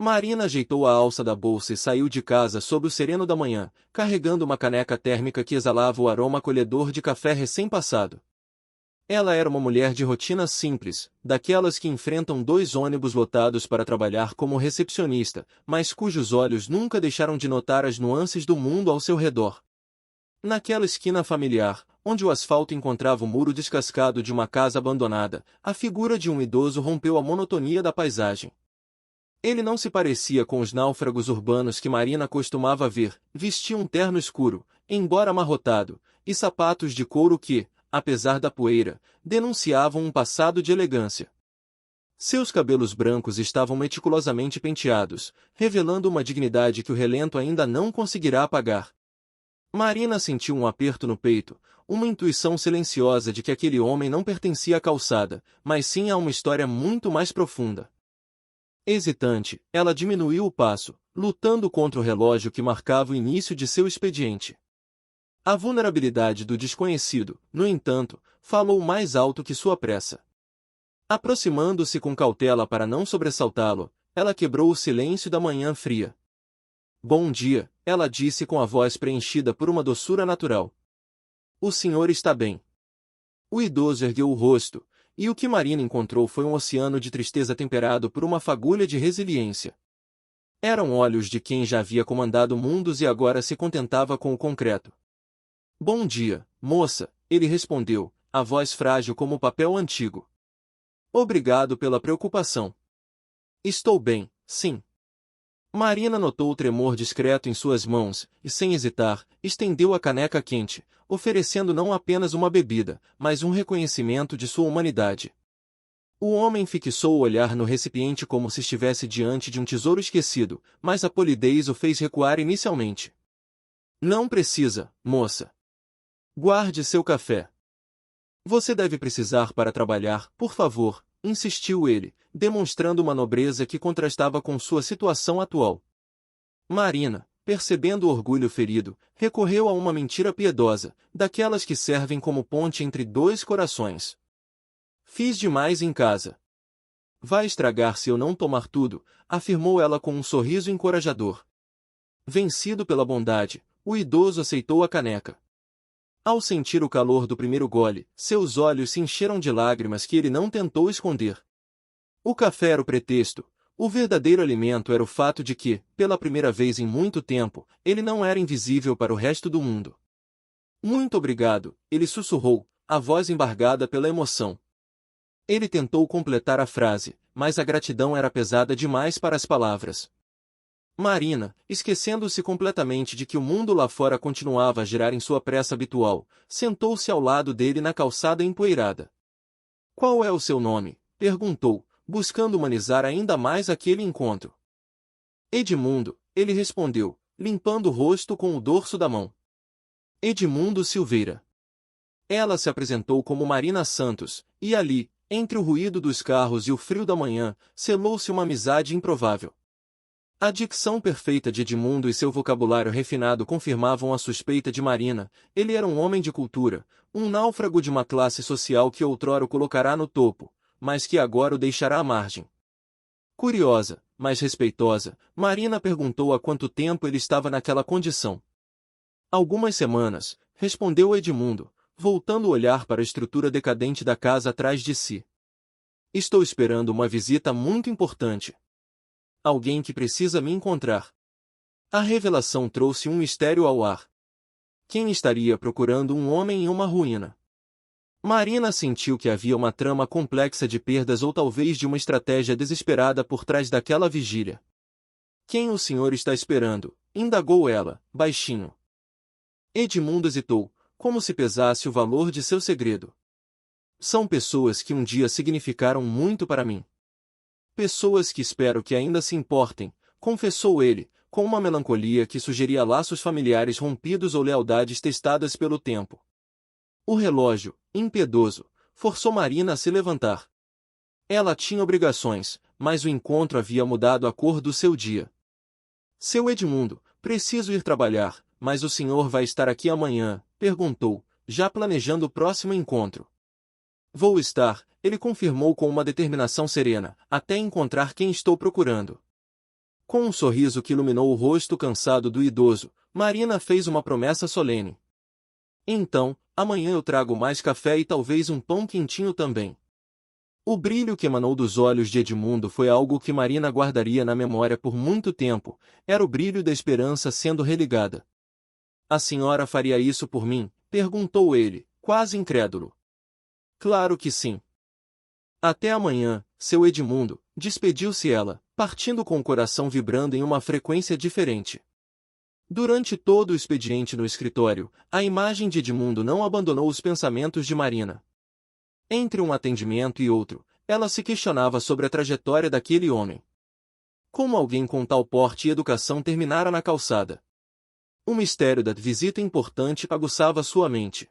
Marina ajeitou a alça da bolsa e saiu de casa sob o sereno da manhã, carregando uma caneca térmica que exalava o aroma acolhedor de café recém-passado. Ela era uma mulher de rotina simples, daquelas que enfrentam 2 ônibus lotados para trabalhar como recepcionista, mas cujos olhos nunca deixaram de notar as nuances do mundo ao seu redor. Naquela esquina familiar, onde o asfalto encontrava o muro descascado de uma casa abandonada, a figura de um idoso rompeu a monotonia da paisagem. Ele não se parecia com os náufragos urbanos que Marina costumava ver, vestia um terno escuro, embora amarrotado, e sapatos de couro que, apesar da poeira, denunciavam um passado de elegância. Seus cabelos brancos estavam meticulosamente penteados, revelando uma dignidade que o relento ainda não conseguirá apagar. Marina sentiu um aperto no peito, uma intuição silenciosa de que aquele homem não pertencia à calçada, mas sim a uma história muito mais profunda. Hesitante, ela diminuiu o passo, lutando contra o relógio que marcava o início de seu expediente. A vulnerabilidade do desconhecido, no entanto, falou mais alto que sua pressa. Aproximando-se com cautela para não sobressaltá-lo, ela quebrou o silêncio da manhã fria. Bom dia, ela disse com a voz preenchida por uma doçura natural. O senhor está bem. O idoso ergueu o rosto, e o que Marina encontrou foi um oceano de tristeza temperado por uma fagulha de resiliência. Eram olhos de quem já havia comandado mundos e agora se contentava com o concreto. Bom dia, moça, ele respondeu, a voz frágil como o papel antigo. Obrigado pela preocupação. Estou bem, sim. Marina notou o tremor discreto em suas mãos, e sem hesitar, estendeu a caneca quente, oferecendo não apenas uma bebida, mas um reconhecimento de sua humanidade. O homem fixou o olhar no recipiente como se estivesse diante de um tesouro esquecido, mas a polidez o fez recuar inicialmente. Não precisa, moça. Guarde seu café. Você deve precisar para trabalhar, por favor, insistiu ele, demonstrando uma nobreza que contrastava com sua situação atual. Marina, percebendo o orgulho ferido, recorreu a uma mentira piedosa, daquelas que servem como ponte entre 2 corações. Fiz demais em casa. Vai estragar se eu não tomar tudo, afirmou ela com um sorriso encorajador. Vencido pela bondade, o idoso aceitou a caneca. Ao sentir o calor do primeiro gole, seus olhos se encheram de lágrimas que ele não tentou esconder. O café era o pretexto, o verdadeiro alimento era o fato de que, pela primeira vez em muito tempo, ele não era invisível para o resto do mundo. Muito obrigado, ele sussurrou, a voz embargada pela emoção. Ele tentou completar a frase, mas a gratidão era pesada demais para as palavras. Marina, esquecendo-se completamente de que o mundo lá fora continuava a girar em sua pressa habitual, sentou-se ao lado dele na calçada empoeirada. Qual é o seu nome? Perguntou, buscando humanizar ainda mais aquele encontro. Edmundo, ele respondeu, limpando o rosto com o dorso da mão. Edmundo Silveira. Ela se apresentou como Marina Santos, e ali, entre o ruído dos carros e o frio da manhã, selou-se uma amizade improvável. A dicção perfeita de Edmundo e seu vocabulário refinado confirmavam a suspeita de Marina. Ele era um homem de cultura, um náufrago de uma classe social que outrora o colocará no topo, mas que agora o deixará à margem. Curiosa, mas respeitosa, Marina perguntou há quanto tempo ele estava naquela condição. Algumas semanas, respondeu Edmundo, voltando o olhar para a estrutura decadente da casa atrás de si. Estou esperando uma visita muito importante. Alguém que precisa me encontrar. A revelação trouxe um mistério ao ar. Quem estaria procurando um homem em uma ruína? Marina sentiu que havia uma trama complexa de perdas ou talvez de uma estratégia desesperada por trás daquela vigília. Quem o senhor está esperando? Indagou ela, baixinho. Edmundo hesitou, como se pesasse o valor de seu segredo. São pessoas que um dia significaram muito para mim. Pessoas que espero que ainda se importem, confessou ele, com uma melancolia que sugeria laços familiares rompidos ou lealdades testadas pelo tempo. O relógio, impiedoso, forçou Marina a se levantar. Ela tinha obrigações, mas o encontro havia mudado a cor do seu dia. Seu Edmundo, preciso ir trabalhar, mas o senhor vai estar aqui amanhã? Perguntou, já planejando o próximo encontro. Vou estar, ele confirmou com uma determinação serena, até encontrar quem estou procurando. Com um sorriso que iluminou o rosto cansado do idoso, Marina fez uma promessa solene. Então, amanhã eu trago mais café e talvez um pão quentinho também. O brilho que emanou dos olhos de Edmundo foi algo que Marina guardaria na memória por muito tempo, era o brilho da esperança sendo religada. A senhora faria isso por mim? Perguntou ele, quase incrédulo. Claro que sim. Até amanhã, seu Edmundo, despediu-se ela, partindo com o coração vibrando em uma frequência diferente. Durante todo o expediente no escritório, a imagem de Edmundo não abandonou os pensamentos de Marina. Entre um atendimento e outro, ela se questionava sobre a trajetória daquele homem. Como alguém com tal porte e educação terminara na calçada? O mistério da visita importante aguçava sua mente.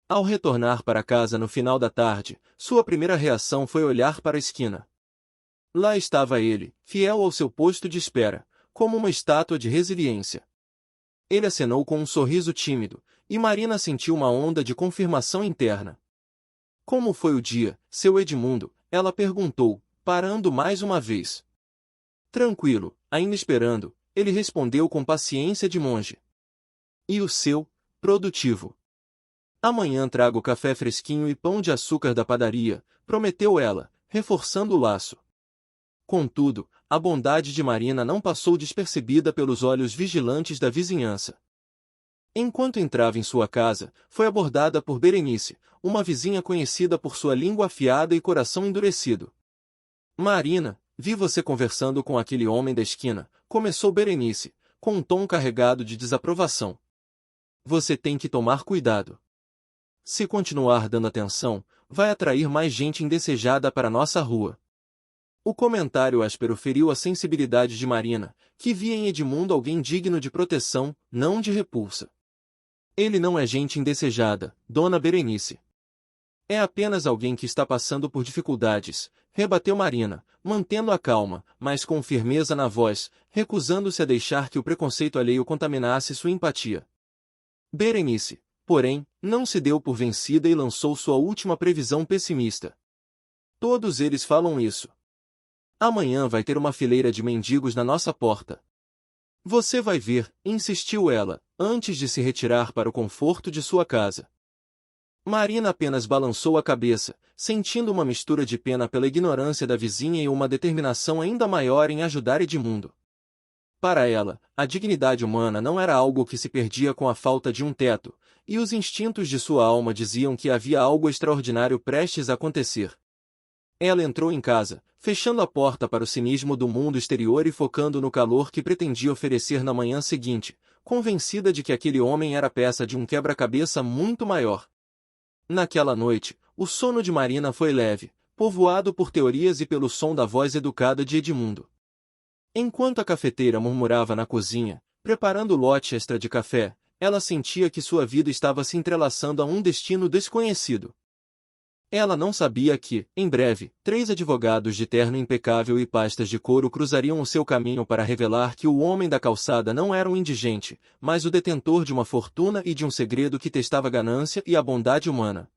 Ao retornar para casa no final da tarde, sua primeira reação foi olhar para a esquina. Lá estava ele, fiel ao seu posto de espera, como uma estátua de resiliência. Ele acenou com um sorriso tímido, e Marina sentiu uma onda de confirmação interna. Como foi o dia, seu Edmundo? Ela perguntou, parando mais uma vez. Tranquilo, ainda esperando, ele respondeu com paciência de monge. E o seu? Produtivo. Amanhã trago café fresquinho e pão de açúcar da padaria, prometeu ela, reforçando o laço. Contudo, a bondade de Marina não passou despercebida pelos olhos vigilantes da vizinhança. Enquanto entrava em sua casa, foi abordada por Berenice, uma vizinha conhecida por sua língua afiada e coração endurecido. Marina, vi você conversando com aquele homem da esquina, começou Berenice, com um tom carregado de desaprovação. Você tem que tomar cuidado. Se continuar dando atenção, vai atrair mais gente indesejada para nossa rua. O comentário áspero feriu a sensibilidade de Marina, que via em Edmundo alguém digno de proteção, não de repulsa. Ele não é gente indesejada, dona Berenice. É apenas alguém que está passando por dificuldades, rebateu Marina, mantendo a calma, mas com firmeza na voz, recusando-se a deixar que o preconceito alheio contaminasse sua empatia. Berenice, porém, não se deu por vencida e lançou sua última previsão pessimista. Todos eles falam isso. Amanhã vai ter uma fileira de mendigos na nossa porta. Você vai ver, insistiu ela, antes de se retirar para o conforto de sua casa. Marina apenas balançou a cabeça, sentindo uma mistura de pena pela ignorância da vizinha e uma determinação ainda maior em ajudar Edmundo. Para ela, a dignidade humana não era algo que se perdia com a falta de um teto, e os instintos de sua alma diziam que havia algo extraordinário prestes a acontecer. Ela entrou em casa, fechando a porta para o cinismo do mundo exterior e focando no calor que pretendia oferecer na manhã seguinte, convencida de que aquele homem era peça de um quebra-cabeça muito maior. Naquela noite, o sono de Marina foi leve, povoado por teorias e pelo som da voz educada de Edmundo. Enquanto a cafeteira murmurava na cozinha, preparando o lote extra de café, ela sentia que sua vida estava se entrelaçando a um destino desconhecido. Ela não sabia que, em breve, 3 advogados de terno impecável e pastas de couro cruzariam o seu caminho para revelar que o homem da calçada não era um indigente, mas o detentor de uma fortuna e de um segredo que testava a ganância e a bondade humana.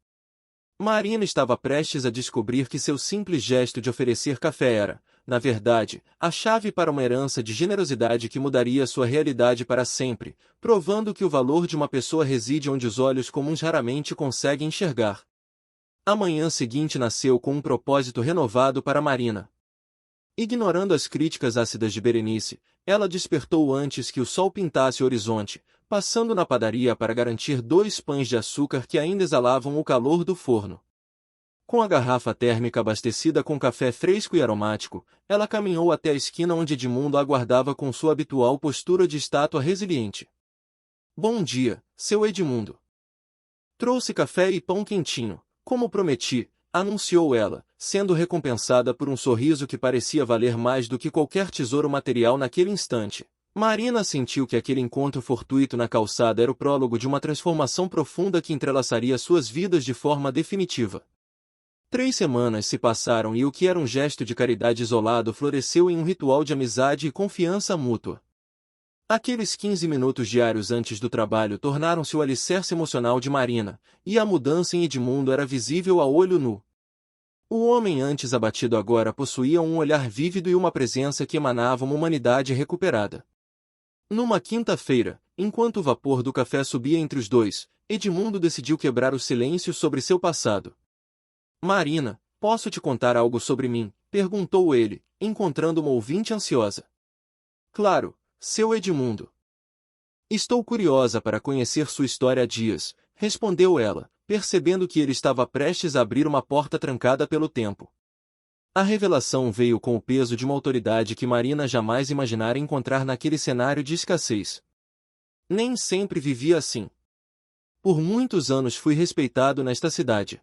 Marina estava prestes a descobrir que seu simples gesto de oferecer café era, na verdade, a chave para uma herança de generosidade que mudaria sua realidade para sempre, provando que o valor de uma pessoa reside onde os olhos comuns raramente conseguem enxergar. A manhã seguinte nasceu com um propósito renovado para Marina. Ignorando as críticas ácidas de Berenice, ela despertou antes que o sol pintasse o horizonte, passando na padaria para garantir 2 pães de açúcar que ainda exalavam o calor do forno. Com a garrafa térmica abastecida com café fresco e aromático, ela caminhou até a esquina onde Edmundo aguardava com sua habitual postura de estátua resiliente. Bom dia, seu Edmundo. Trouxe café e pão quentinho. Como prometi, anunciou ela, sendo recompensada por um sorriso que parecia valer mais do que qualquer tesouro material naquele instante. Marina sentiu que aquele encontro fortuito na calçada era o prólogo de uma transformação profunda que entrelaçaria suas vidas de forma definitiva. 3 semanas se passaram e o que era um gesto de caridade isolado floresceu em um ritual de amizade e confiança mútua. Aqueles 15 minutos diários antes do trabalho tornaram-se o alicerce emocional de Marina, e a mudança em Edmundo era visível a olho nu. O homem antes abatido agora possuía um olhar vívido e uma presença que emanava uma humanidade recuperada. Numa quinta-feira, enquanto o vapor do café subia entre os dois, Edmundo decidiu quebrar o silêncio sobre seu passado. Marina, posso te contar algo sobre mim? Perguntou ele, encontrando uma ouvinte ansiosa. Claro, seu Edmundo. Estou curiosa para conhecer sua história há dias, respondeu ela, percebendo que ele estava prestes a abrir uma porta trancada pelo tempo. A revelação veio com o peso de uma autoridade que Marina jamais imaginara encontrar naquele cenário de escassez. Nem sempre vivia assim. Por muitos anos fui respeitado nesta cidade.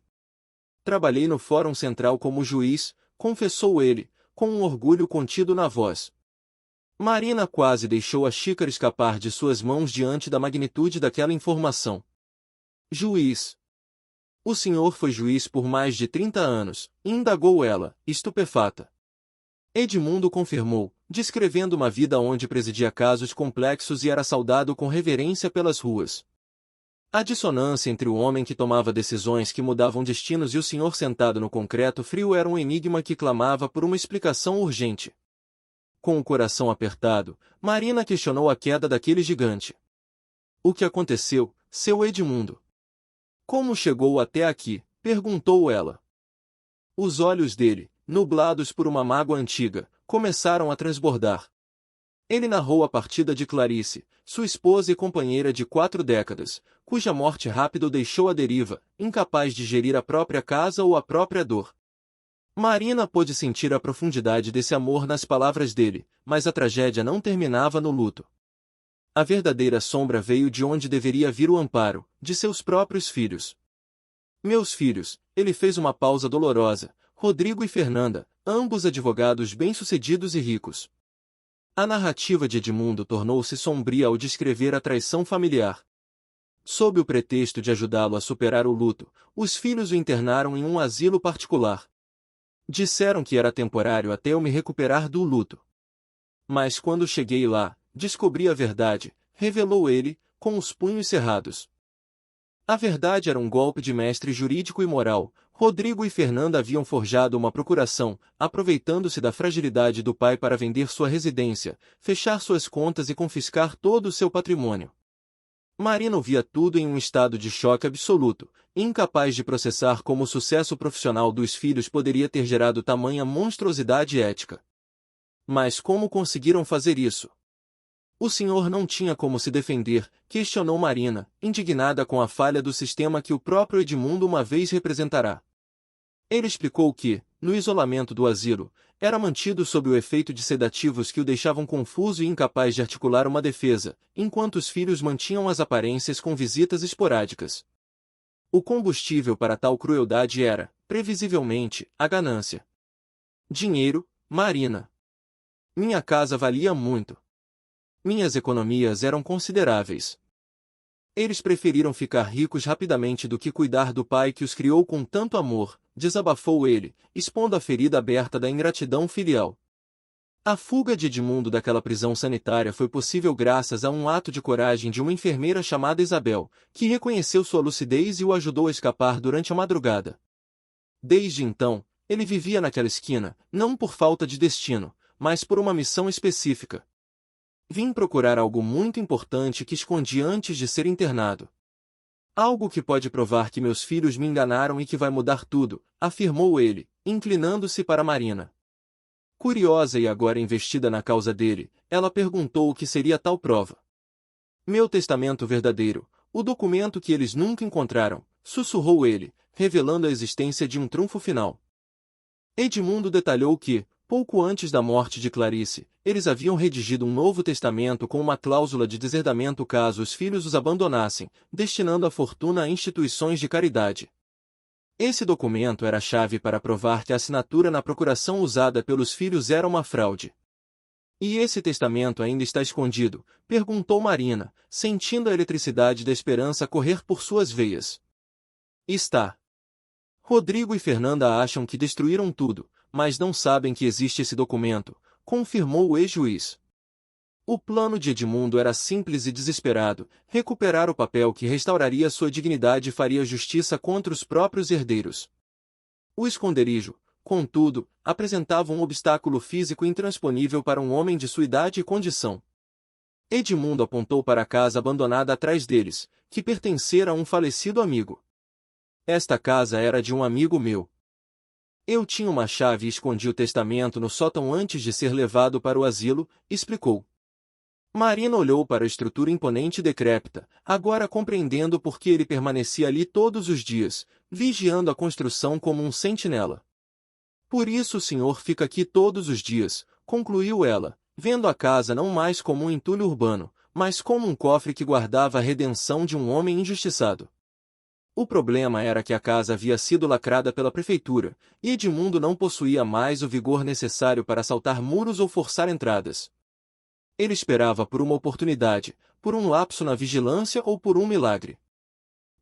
Trabalhei no Fórum Central como juiz, confessou ele, com um orgulho contido na voz. Marina quase deixou a xícara escapar de suas mãos diante da magnitude daquela informação. Juiz. O senhor foi juiz por mais de 30 anos, indagou ela, estupefata. Edmundo confirmou, descrevendo uma vida onde presidia casos complexos e era saudado com reverência pelas ruas. A dissonância entre o homem que tomava decisões que mudavam destinos e o senhor sentado no concreto frio era um enigma que clamava por uma explicação urgente. Com o coração apertado, Marina questionou a queda daquele gigante. O que aconteceu, seu Edmundo? Como chegou até aqui? Perguntou ela. Os olhos dele, nublados por uma mágoa antiga, começaram a transbordar. Ele narrou a partida de Clarice, sua esposa e companheira de 4 décadas, cuja morte rápida o deixou à deriva, incapaz de gerir a própria casa ou a própria dor. Marina pôde sentir a profundidade desse amor nas palavras dele, mas a tragédia não terminava no luto. A verdadeira sombra veio de onde deveria vir o amparo, de seus próprios filhos. Meus filhos, ele fez uma pausa dolorosa, Rodrigo e Fernanda, ambos advogados bem-sucedidos e ricos. A narrativa de Edmundo tornou-se sombria ao descrever a traição familiar. Sob o pretexto de ajudá-lo a superar o luto, os filhos o internaram em um asilo particular. Disseram que era temporário até eu me recuperar do luto. Mas quando cheguei lá, descobri a verdade, revelou ele, com os punhos cerrados. A verdade era um golpe de mestre jurídico e moral. Rodrigo e Fernanda haviam forjado uma procuração, aproveitando-se da fragilidade do pai para vender sua residência, fechar suas contas e confiscar todo o seu patrimônio. Marina via tudo em um estado de choque absoluto, incapaz de processar como o sucesso profissional dos filhos poderia ter gerado tamanha monstruosidade ética. Mas como conseguiram fazer isso? O senhor não tinha como se defender, questionou Marina, indignada com a falha do sistema que o próprio Edmundo uma vez representará. Ele explicou que, no isolamento do asilo, era mantido sob o efeito de sedativos que o deixavam confuso e incapaz de articular uma defesa, enquanto os filhos mantinham as aparências com visitas esporádicas. O combustível para tal crueldade era, previsivelmente, a ganância. Dinheiro, Marina. Minha casa valia muito. Minhas economias eram consideráveis. Eles preferiram ficar ricos rapidamente do que cuidar do pai que os criou com tanto amor, desabafou ele, expondo a ferida aberta da ingratidão filial. A fuga de Edmundo daquela prisão sanitária foi possível graças a um ato de coragem de uma enfermeira chamada Isabel, que reconheceu sua lucidez e o ajudou a escapar durante a madrugada. Desde então, ele vivia naquela esquina, não por falta de destino, mas por uma missão específica. Vim procurar algo muito importante que escondi antes de ser internado. Algo que pode provar que meus filhos me enganaram e que vai mudar tudo, afirmou ele, inclinando-se para Marina. Curiosa e agora investida na causa dele, ela perguntou o que seria tal prova. Meu testamento verdadeiro, o documento que eles nunca encontraram, sussurrou ele, revelando a existência de um trunfo final. Edmundo detalhou que, pouco antes da morte de Clarice, eles haviam redigido um novo testamento com uma cláusula de deserdamento caso os filhos os abandonassem, destinando a fortuna a instituições de caridade. Esse documento era a chave para provar que a assinatura na procuração usada pelos filhos era uma fraude. E esse testamento ainda está escondido? Perguntou Marina, sentindo a eletricidade da esperança correr por suas veias. Está. Rodrigo e Fernanda acham que destruíram tudo, mas não sabem que existe esse documento, confirmou o ex-juiz. O plano de Edmundo era simples e desesperado, recuperar o papel que restauraria sua dignidade e faria justiça contra os próprios herdeiros. O esconderijo, contudo, apresentava um obstáculo físico intransponível para um homem de sua idade e condição. Edmundo apontou para a casa abandonada atrás deles, que pertencera a um falecido amigo. Esta casa era de um amigo meu. Eu tinha uma chave e escondi o testamento no sótão antes de ser levado para o asilo, explicou. Marina olhou para a estrutura imponente e decrépita, agora compreendendo por que ele permanecia ali todos os dias, vigiando a construção como um sentinela. Por isso o senhor fica aqui todos os dias, concluiu ela, vendo a casa não mais como um entulho urbano, mas como um cofre que guardava a redenção de um homem injustiçado. O problema era que a casa havia sido lacrada pela prefeitura, e Edmundo não possuía mais o vigor necessário para saltar muros ou forçar entradas. Ele esperava por uma oportunidade, por um lapso na vigilância ou por um milagre.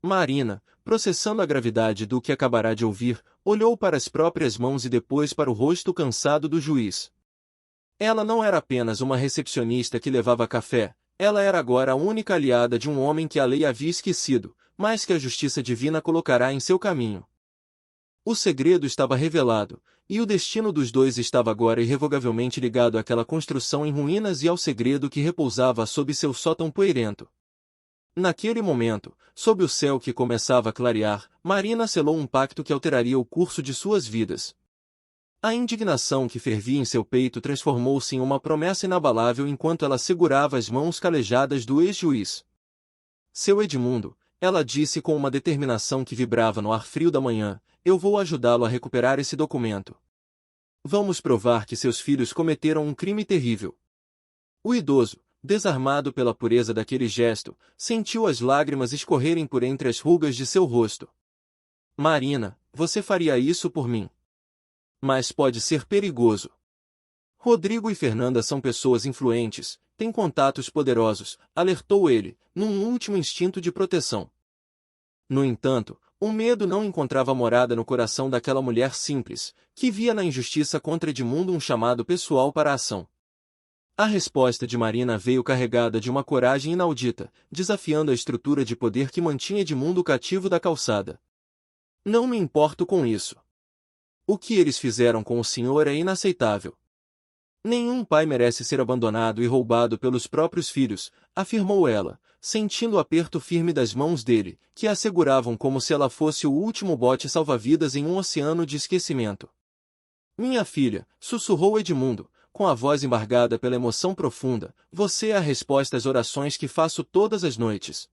Marina, processando a gravidade do que acabará de ouvir, olhou para as próprias mãos e depois para o rosto cansado do juiz. Ela não era apenas uma recepcionista que levava café, ela era agora a única aliada de um homem que a lei havia esquecido, mas que a justiça divina colocará em seu caminho. O segredo estava revelado, e o destino dos dois estava agora irrevogavelmente ligado àquela construção em ruínas e ao segredo que repousava sob seu sótão poeirento. Naquele momento, sob o céu que começava a clarear, Marina selou um pacto que alteraria o curso de suas vidas. A indignação que fervia em seu peito transformou-se em uma promessa inabalável enquanto ela segurava as mãos calejadas do ex-juiz. Seu Edmundo, ela disse com uma determinação que vibrava no ar frio da manhã, eu vou ajudá-lo a recuperar esse documento. Vamos provar que seus filhos cometeram um crime terrível. O idoso, desarmado pela pureza daquele gesto, sentiu as lágrimas escorrerem por entre as rugas de seu rosto. Marina, você faria isso por mim. Mas pode ser perigoso. Rodrigo e Fernanda são pessoas influentes, têm contatos poderosos, alertou ele, num último instinto de proteção. No entanto, o medo não encontrava morada no coração daquela mulher simples, que via na injustiça contra Edmundo um chamado pessoal para a ação. A resposta de Marina veio carregada de uma coragem inaudita, desafiando a estrutura de poder que mantinha Edmundo cativo da calçada. Não me importo com isso. O que eles fizeram com o senhor é inaceitável. Nenhum pai merece ser abandonado e roubado pelos próprios filhos, afirmou ela, sentindo o aperto firme das mãos dele, que a seguravam como se ela fosse o último bote salva-vidas em um oceano de esquecimento. Minha filha, sussurrou Edmundo, com a voz embargada pela emoção profunda, você é a resposta às orações que faço todas as noites.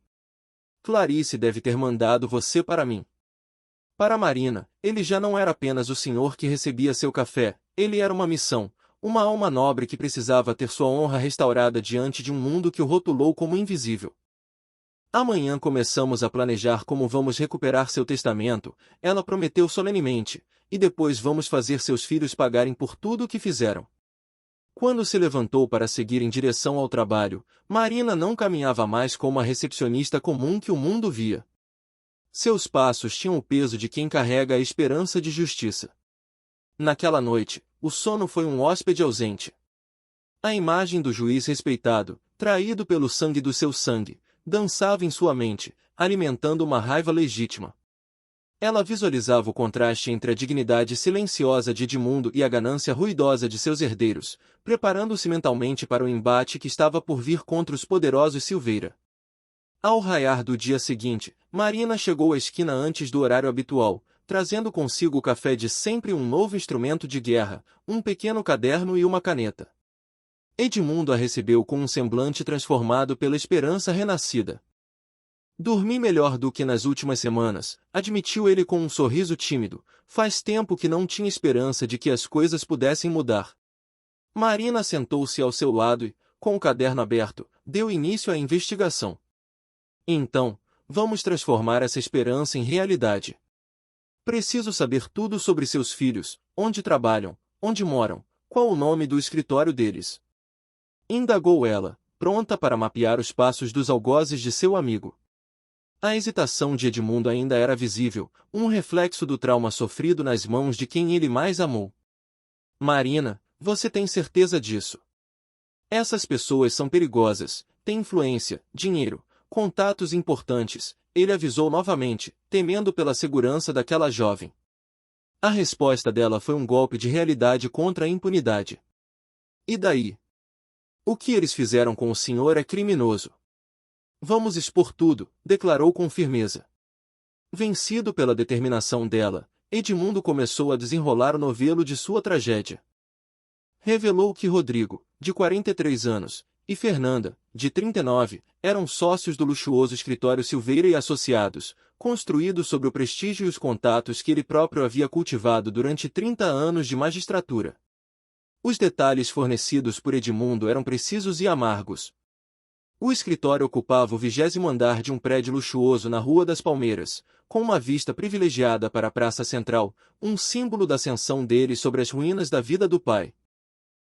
Clarice deve ter mandado você para mim. Para Marina, ele já não era apenas o senhor que recebia seu café, ele era uma missão, uma alma nobre que precisava ter sua honra restaurada diante de um mundo que o rotulou como invisível. Amanhã começamos a planejar como vamos recuperar seu testamento, ela prometeu solenemente, e depois vamos fazer seus filhos pagarem por tudo o que fizeram. Quando se levantou para seguir em direção ao trabalho, Marina não caminhava mais como a recepcionista comum que o mundo via. Seus passos tinham o peso de quem carrega a esperança de justiça. Naquela noite, o sono foi um hóspede ausente. A imagem do juiz respeitado, traído pelo sangue do seu sangue, dançava em sua mente, alimentando uma raiva legítima. Ela visualizava o contraste entre a dignidade silenciosa de Edmundo e a ganância ruidosa de seus herdeiros, preparando-se mentalmente para o embate que estava por vir contra os poderosos Silveira. Ao raiar do dia seguinte, Marina chegou à esquina antes do horário habitual, trazendo consigo o café de sempre e um novo instrumento de guerra, um pequeno caderno e uma caneta. Edmundo a recebeu com um semblante transformado pela esperança renascida. Dormi melhor do que nas últimas semanas, admitiu ele com um sorriso tímido, faz tempo que não tinha esperança de que as coisas pudessem mudar. Marina sentou-se ao seu lado e, com o caderno aberto, deu início à investigação. Então, vamos transformar essa esperança em realidade. Preciso saber tudo sobre seus filhos, onde trabalham, onde moram, qual o nome do escritório deles. Indagou ela, pronta para mapear os passos dos algozes de seu amigo. A hesitação de Edmundo ainda era visível, um reflexo do trauma sofrido nas mãos de quem ele mais amou. Marina, você tem certeza disso? Essas pessoas são perigosas, têm influência, dinheiro, contatos importantes, ele avisou novamente, temendo pela segurança daquela jovem. A resposta dela foi um golpe de realidade contra a impunidade. E daí? O que eles fizeram com o senhor é criminoso. Vamos expor tudo, declarou com firmeza. Vencido pela determinação dela, Edmundo começou a desenrolar o novelo de sua tragédia. Revelou que Rodrigo, de 43 anos, e Fernanda, de 39, eram sócios do luxuoso escritório Silveira e Associados, construído sobre o prestígio e os contatos que ele próprio havia cultivado durante 30 anos de magistratura. Os detalhes fornecidos por Edmundo eram precisos e amargos. O escritório ocupava o 20º andar de um prédio luxuoso na Rua das Palmeiras, com uma vista privilegiada para a Praça Central, um símbolo da ascensão dele sobre as ruínas da vida do pai.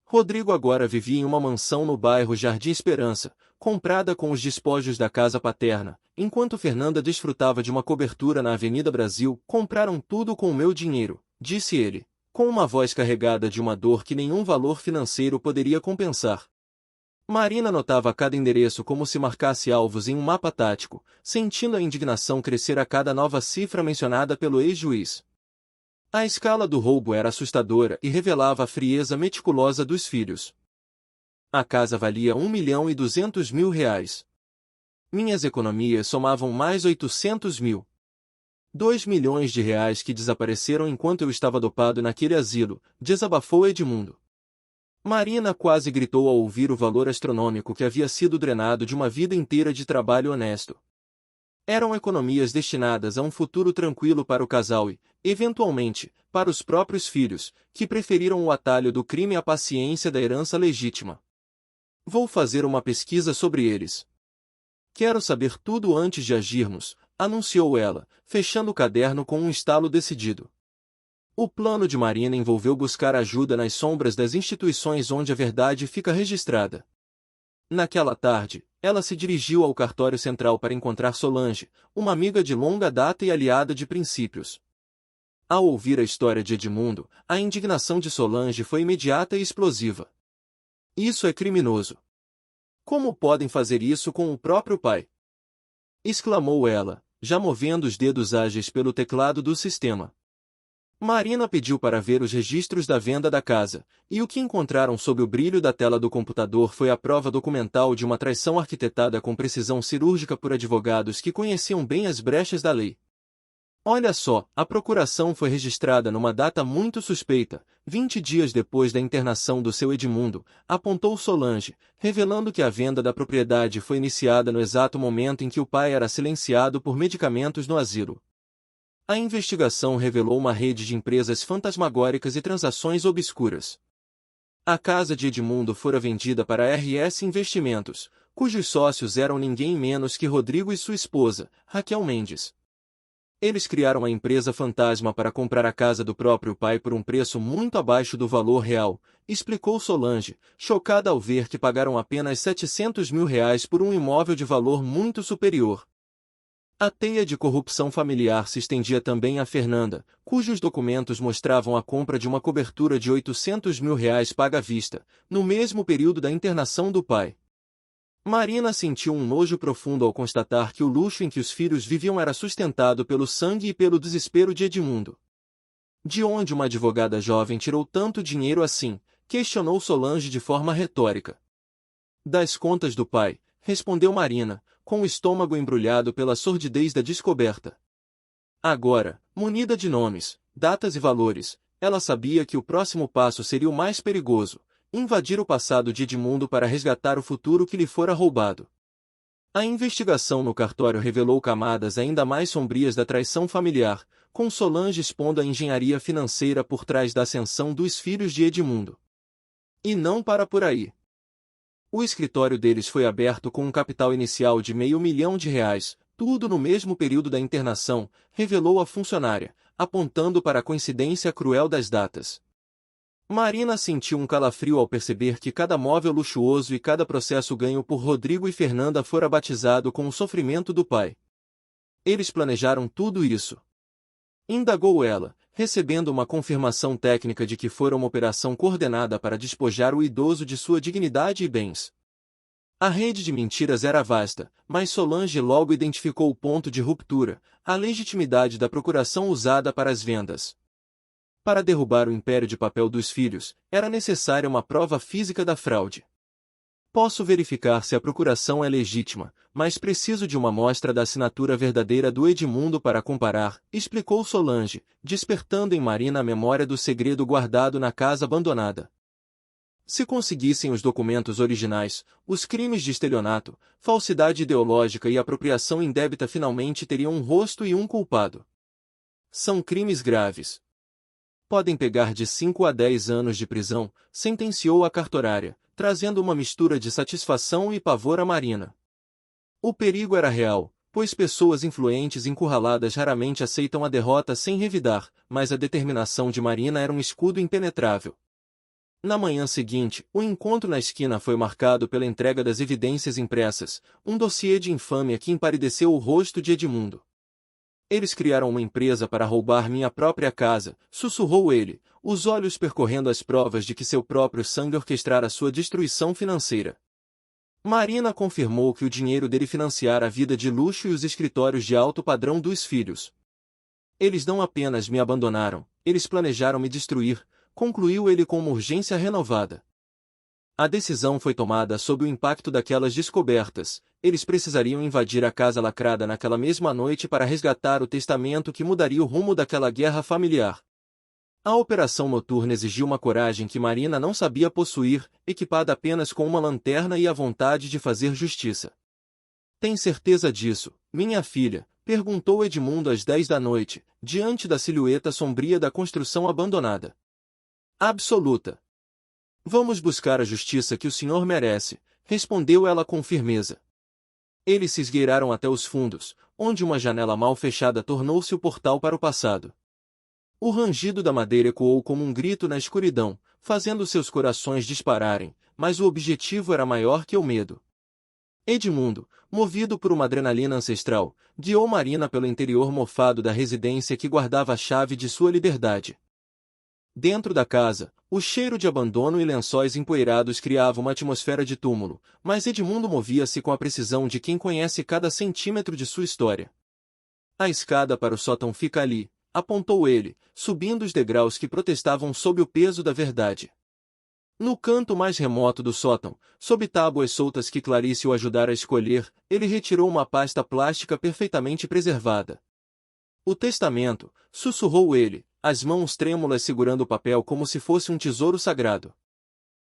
Rodrigo agora vivia em uma mansão no bairro Jardim Esperança, comprada com os despojos da casa paterna, enquanto Fernanda desfrutava de uma cobertura na Avenida Brasil. Compraram tudo com o meu dinheiro, disse ele, com uma voz carregada de uma dor que nenhum valor financeiro poderia compensar. Marina anotava cada endereço como se marcasse alvos em um mapa tático, sentindo a indignação crescer a cada nova cifra mencionada pelo ex-juiz. A escala do roubo era assustadora e revelava a frieza meticulosa dos filhos. A casa valia R$ 1.200.000. Minhas economias somavam mais 800 mil. 2 milhões de reais que desapareceram enquanto eu estava dopado naquele asilo, desabafou Edmundo. Marina quase gritou ao ouvir o valor astronômico que havia sido drenado de uma vida inteira de trabalho honesto. Eram economias destinadas a um futuro tranquilo para o casal e, eventualmente, para os próprios filhos, que preferiram o atalho do crime à paciência da herança legítima. Vou fazer uma pesquisa sobre eles. Quero saber tudo antes de agirmos, anunciou ela, fechando o caderno com um estalo decidido. O plano de Marina envolveu buscar ajuda nas sombras das instituições onde a verdade fica registrada. Naquela tarde, ela se dirigiu ao cartório central para encontrar Solange, uma amiga de longa data e aliada de princípios. Ao ouvir a história de Edmundo, a indignação de Solange foi imediata e explosiva. Isso é criminoso. Como podem fazer isso com o próprio pai? Exclamou ela, já movendo os dedos ágeis pelo teclado do sistema. Marina pediu para ver os registros da venda da casa, e o que encontraram sob o brilho da tela do computador foi a prova documental de uma traição arquitetada com precisão cirúrgica por advogados que conheciam bem as brechas da lei. Olha só, a procuração foi registrada numa data muito suspeita, 20 dias depois da internação do seu Edmundo, apontou Solange, revelando que a venda da propriedade foi iniciada no exato momento em que o pai era silenciado por medicamentos no asilo. A investigação revelou uma rede de empresas fantasmagóricas e transações obscuras. A casa de Edmundo fora vendida para a RS Investimentos, cujos sócios eram ninguém menos que Rodrigo e sua esposa, Raquel Mendes. Eles criaram a empresa fantasma para comprar a casa do próprio pai por um preço muito abaixo do valor real, explicou Solange, chocada ao ver que pagaram apenas R$ 700 mil por um imóvel de valor muito superior. A teia de corrupção familiar se estendia também a Fernanda, cujos documentos mostravam a compra de uma cobertura de R$ 800 mil paga à vista, no mesmo período da internação do pai. Marina sentiu um nojo profundo ao constatar que o luxo em que os filhos viviam era sustentado pelo sangue e pelo desespero de Edmundo. De onde uma advogada jovem tirou tanto dinheiro assim? Questionou Solange de forma retórica. Das contas do pai, respondeu Marina, com o estômago embrulhado pela sordidez da descoberta. Agora, munida de nomes, datas e valores, ela sabia que o próximo passo seria o mais perigoso, invadir o passado de Edmundo para resgatar o futuro que lhe fora roubado. A investigação no cartório revelou camadas ainda mais sombrias da traição familiar, com Solange expondo a engenharia financeira por trás da ascensão dos filhos de Edmundo. E não para por aí. O escritório deles foi aberto com um capital inicial de R$ 500.000, tudo no mesmo período da internação, revelou a funcionária, apontando para a coincidência cruel das datas. Marina sentiu um calafrio ao perceber que cada móvel luxuoso e cada processo ganho por Rodrigo e Fernanda fora batizado com o sofrimento do pai. Eles planejaram tudo isso. Indagou ela, recebendo uma confirmação técnica de que fora uma operação coordenada para despojar o idoso de sua dignidade e bens. A rede de mentiras era vasta, mas Solange logo identificou o ponto de ruptura, a legitimidade da procuração usada para as vendas. Para derrubar o império de papel dos filhos, era necessária uma prova física da fraude. Posso verificar se a procuração é legítima, mas preciso de uma amostra da assinatura verdadeira do Edmundo para comparar, explicou Solange, despertando em Marina a memória do segredo guardado na casa abandonada. Se conseguissem os documentos originais, os crimes de estelionato, falsidade ideológica e apropriação indébita finalmente teriam um rosto e um culpado. São crimes graves. Podem pegar de 5 a 10 anos de prisão, sentenciou a cartorária, trazendo uma mistura de satisfação e pavor a Marina. O perigo era real, pois pessoas influentes encurraladas raramente aceitam a derrota sem revidar, mas a determinação de Marina era um escudo impenetrável. Na manhã seguinte, o encontro na esquina foi marcado pela entrega das evidências impressas, um dossiê de infâmia que empalideceu o rosto de Edmundo. Eles criaram uma empresa para roubar minha própria casa, sussurrou ele, os olhos percorrendo as provas de que seu próprio sangue orquestrara sua destruição financeira. Marina confirmou que o dinheiro dele financiara a vida de luxo e os escritórios de alto padrão dos filhos. Eles não apenas me abandonaram, eles planejaram me destruir, concluiu ele com uma urgência renovada. A decisão foi tomada sob o impacto daquelas descobertas. Eles precisariam invadir a casa lacrada naquela mesma noite para resgatar o testamento que mudaria o rumo daquela guerra familiar. A operação noturna exigiu uma coragem que Marina não sabia possuir, equipada apenas com uma lanterna e a vontade de fazer justiça. Tem certeza disso, minha filha? Perguntou Edmundo às 10 da noite, diante da silhueta sombria da construção abandonada. Absoluta. Vamos buscar a justiça que o senhor merece, respondeu ela com firmeza. Eles se esgueiraram até os fundos, onde uma janela mal fechada tornou-se o portal para o passado. O rangido da madeira ecoou como um grito na escuridão, fazendo seus corações dispararem, mas o objetivo era maior que o medo. Edmundo, movido por uma adrenalina ancestral, guiou Marina pelo interior mofado da residência que guardava a chave de sua liberdade. Dentro da casa, o cheiro de abandono e lençóis empoeirados criava uma atmosfera de túmulo, mas Edmundo movia-se com a precisão de quem conhece cada centímetro de sua história. A escada para o sótão fica ali, apontou ele, subindo os degraus que protestavam sob o peso da verdade. No canto mais remoto do sótão, sob tábuas soltas que Clarice o ajudara a escolher, ele retirou uma pasta plástica perfeitamente preservada. O testamento, sussurrou ele, as mãos trêmulas segurando o papel como se fosse um tesouro sagrado.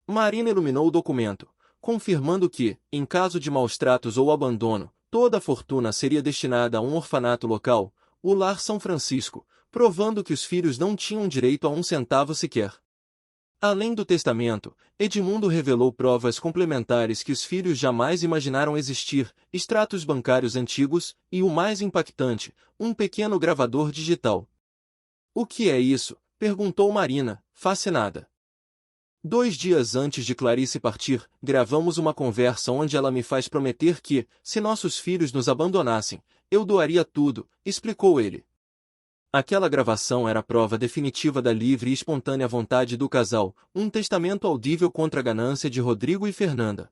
Marina iluminou o documento, confirmando que, em caso de maus-tratos ou abandono, toda a fortuna seria destinada a um orfanato local, o Lar São Francisco, provando que os filhos não tinham direito a um centavo sequer. Além do testamento, Edmundo revelou provas complementares que os filhos jamais imaginaram existir, extratos bancários antigos e, o mais impactante, um pequeno gravador digital. O que é isso? Perguntou Marina, fascinada. 2 dias antes de Clarice partir, gravamos uma conversa onde ela me faz prometer que, se nossos filhos nos abandonassem, eu doaria tudo, explicou ele. Aquela gravação era a prova definitiva da livre e espontânea vontade do casal, um testamento audível contra a ganância de Rodrigo e Fernanda.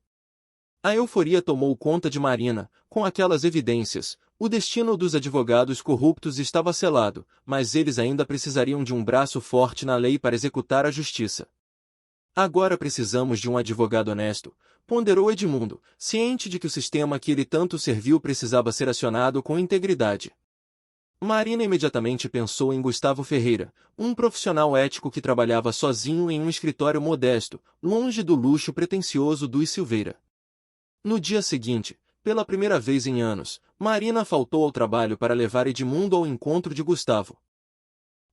A euforia tomou conta de Marina, com aquelas evidências. O destino dos advogados corruptos estava selado, mas eles ainda precisariam de um braço forte na lei para executar a justiça. Agora precisamos de um advogado honesto, ponderou Edmundo, ciente de que o sistema que ele tanto serviu precisava ser acionado com integridade. Marina imediatamente pensou em Gustavo Ferreira, um profissional ético que trabalhava sozinho em um escritório modesto, longe do luxo pretensioso dos Silveira. No dia seguinte, pela primeira vez em anos, Marina faltou ao trabalho para levar Edmundo ao encontro de Gustavo.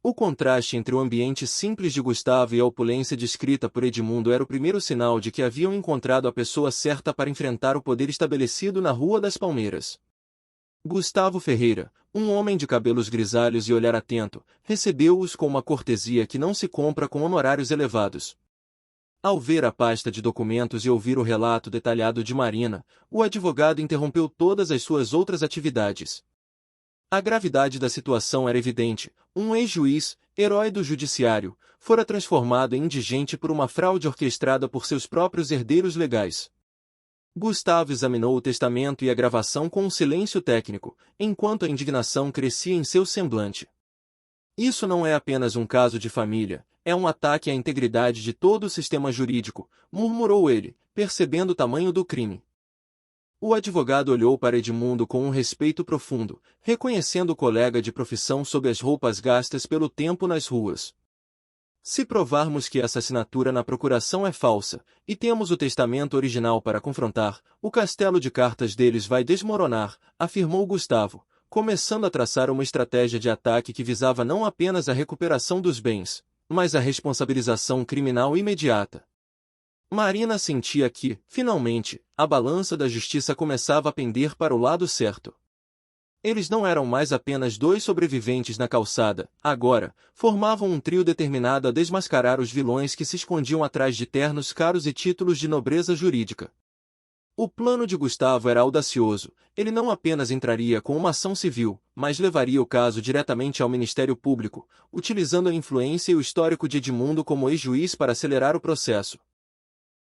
O contraste entre o ambiente simples de Gustavo e a opulência descrita por Edmundo era o primeiro sinal de que haviam encontrado a pessoa certa para enfrentar o poder estabelecido na Rua das Palmeiras. Gustavo Ferreira, um homem de cabelos grisalhos e olhar atento, recebeu-os com uma cortesia que não se compra com honorários elevados. Ao ver a pasta de documentos e ouvir o relato detalhado de Marina, o advogado interrompeu todas as suas outras atividades. A gravidade da situação era evidente. Um ex-juiz, herói do judiciário, fora transformado em indigente por uma fraude orquestrada por seus próprios herdeiros legais. Gustavo examinou o testamento e a gravação com um silêncio técnico, enquanto a indignação crescia em seu semblante. Isso não é apenas um caso de família, é um ataque à integridade de todo o sistema jurídico, murmurou ele, percebendo o tamanho do crime. O advogado olhou para Edmundo com um respeito profundo, reconhecendo o colega de profissão sob as roupas gastas pelo tempo nas ruas. Se provarmos que essa assinatura na procuração é falsa, e temos o testamento original para confrontar, o castelo de cartas deles vai desmoronar, afirmou Gustavo, começando a traçar uma estratégia de ataque que visava não apenas a recuperação dos bens, mas a responsabilização criminal imediata. Marina sentia que, finalmente, a balança da justiça começava a pender para o lado certo. Eles não eram mais apenas dois sobreviventes na calçada, agora, formavam um trio determinado a desmascarar os vilões que se escondiam atrás de ternos caros e títulos de nobreza jurídica. O plano de Gustavo era audacioso, ele não apenas entraria com uma ação civil, mas levaria o caso diretamente ao Ministério Público, utilizando a influência e o histórico de Edmundo como ex-juiz para acelerar o processo.